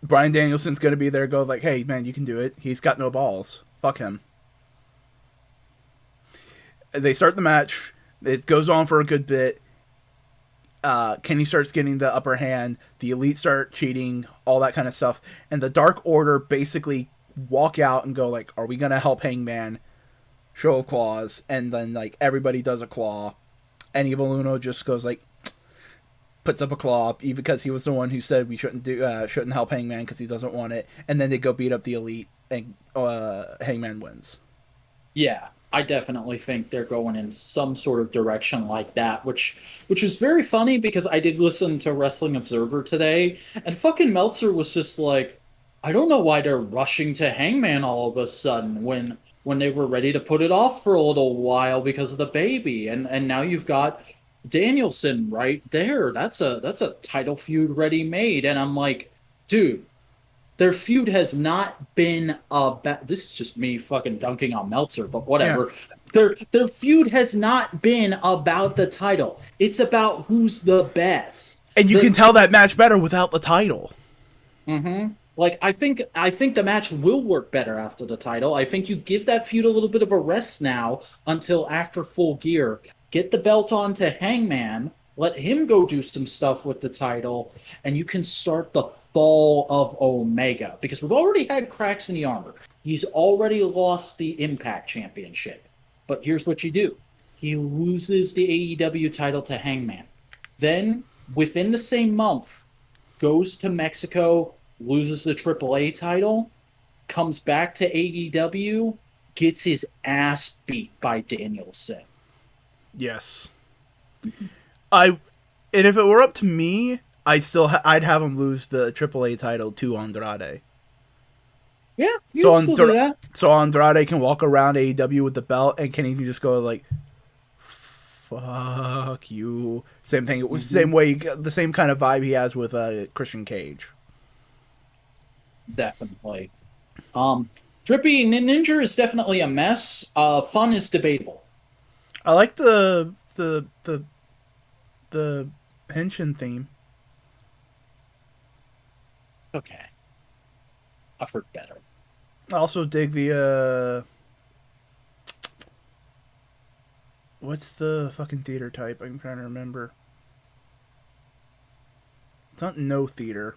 Bryan Danielson's going to be there, go like, hey, man, you can do it. He's got no balls. Fuck him. They start the match. It goes on for a good bit. Kenny starts getting the upper hand. The Elite start cheating, all that kind of stuff. And the Dark Order basically walk out and go like, are we going to help Hangman? Show of claws. And then like everybody does a claw. And Evil Uno just goes like, puts up a claw, even because he was the one who said we shouldn't help Hangman because he doesn't want it. And then they go beat up the Elite, and Hangman wins. Yeah, I definitely think they're going in some sort of direction like that, which was very funny because I did listen to Wrestling Observer today, and fucking Meltzer was just like, I don't know why they're rushing to Hangman all of a sudden when they were ready to put it off for a little while because of the baby, and now you've got Danielson right there. That's a title feud ready made, and I'm like, dude, their feud has not been about. This is just me fucking dunking on Meltzer, but whatever. Yeah. Their feud has not been about the title. It's about who's the best. And you can tell that match better without the title. Mm-hmm. Like I think the match will work better after the title. I think you give that feud a little bit of a rest now until after Full Gear. Get the belt on to Hangman, let him go do some stuff with the title, and you can start the fall of Omega because we've already had cracks in the armor. He's already lost the Impact Championship. But here's what you do. He loses the AEW title to Hangman. Then within the same month, goes to Mexico, loses the AAA title, comes back to AEW, gets his ass beat by Danielson. Yes. And if it were up to me, I'd have him lose the AAA title to Andrade. Yeah, you can still do that. So Andrade can walk around AEW with the belt, and Kenny can just go like, "Fuck you." Same thing. It was the same way, the same kind of vibe he has with Christian Cage. Definitely. Drippy Ninja is definitely a mess. Fun is debatable. I like the Henshin theme. It's okay. I've heard better. I also dig the what's the fucking theater type? I'm trying to remember. It's not no theater.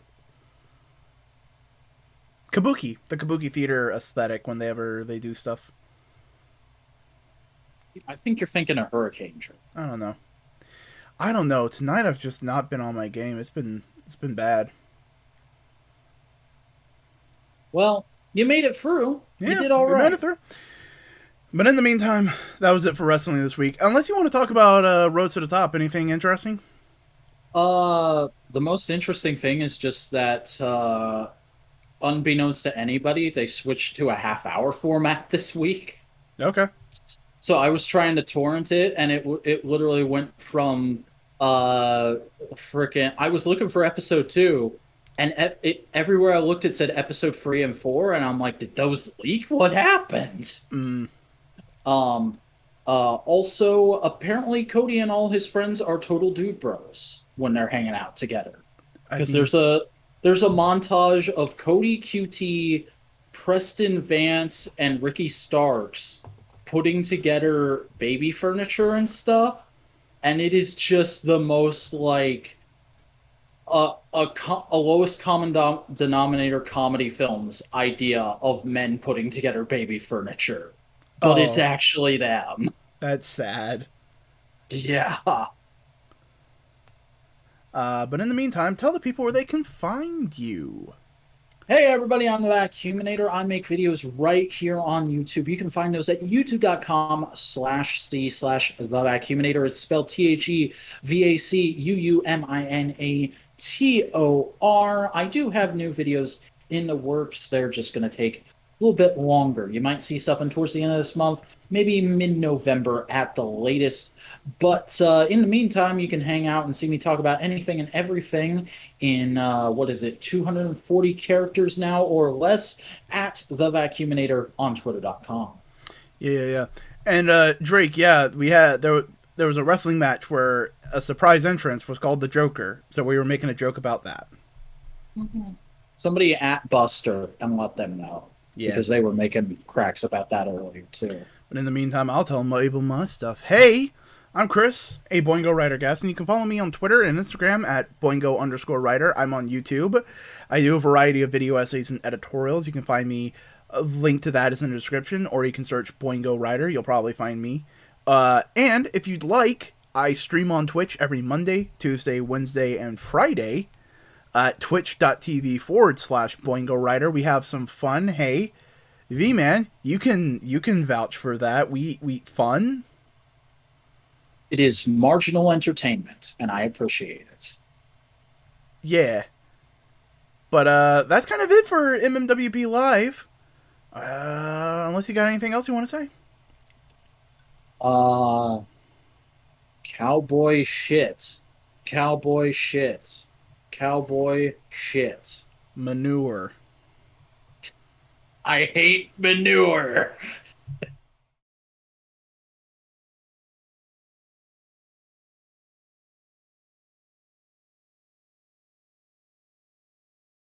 Kabuki, the Kabuki theater aesthetic whenever they do stuff. I think you're thinking of Hurricane Trip. I don't know. Tonight I've just not been on my game. It's been bad. Well, you made it through. Yeah, You did all we right. made it through. But in the meantime, that was it for wrestling this week. Unless you want to talk about Road to the Top, anything interesting? The most interesting thing is just that, unbeknownst to anybody, they switched to a half-hour format this week. Okay. So I was trying to torrent it, and it literally went from freaking. I was looking for episode 2, and everywhere I looked, it said episode 3 and 4, and I'm like, did those leak? What happened? Also, apparently, Cody and all his friends are total dude bros when they're hanging out together. Because there's a montage of Cody, QT, Preston Vance, and Ricky Starks putting together baby furniture and stuff, and it is just the most like a lowest common denominator comedy films idea of men putting together baby furniture, but it's actually them. That's sad. Yeah. But in the meantime, tell the people where they can find you. Hey everybody, I'm the Vacuuminator. I make videos right here on YouTube. You can find those at youtube.com/c/the Vacuuminator. It's spelled THEVACUUMINATOR. I do have new videos in the works. They're just going to take a little bit longer. You might see something towards the end of this month, maybe mid-November at the latest. But in the meantime, you can hang out and see me talk about anything and everything in what is it, 240 characters now or less at the Vacuuminator on Twitter.com. Yeah. And Drake, there was a wrestling match where a surprise entrance was called the Joker, so we were making a joke about that. Somebody at Buster and let them know. Yeah. Because they were making cracks about that earlier too. But in the meantime, I'll tell them about my stuff. Hey, I'm Chris, a Boingo Writer Gaston. You can follow me on Twitter and Instagram at Boingo_writer. I'm on YouTube. I do a variety of video essays and editorials. You can find me. A link to that is in the description, or you can search Boingo Writer. You'll probably find me. And if you'd like, I stream on Twitch every Monday, Tuesday, Wednesday, and Friday at twitch.tv/Boingo Writer. We have some fun. Hey, V-Man, you can vouch for that. We fun. It is marginal entertainment, and I appreciate it. Yeah. But that's kind of it for MMWP Live. Unless you got anything else you want to say. Cowboy shit. Cowboy shit. Cowboy shit. Manure. I hate manure.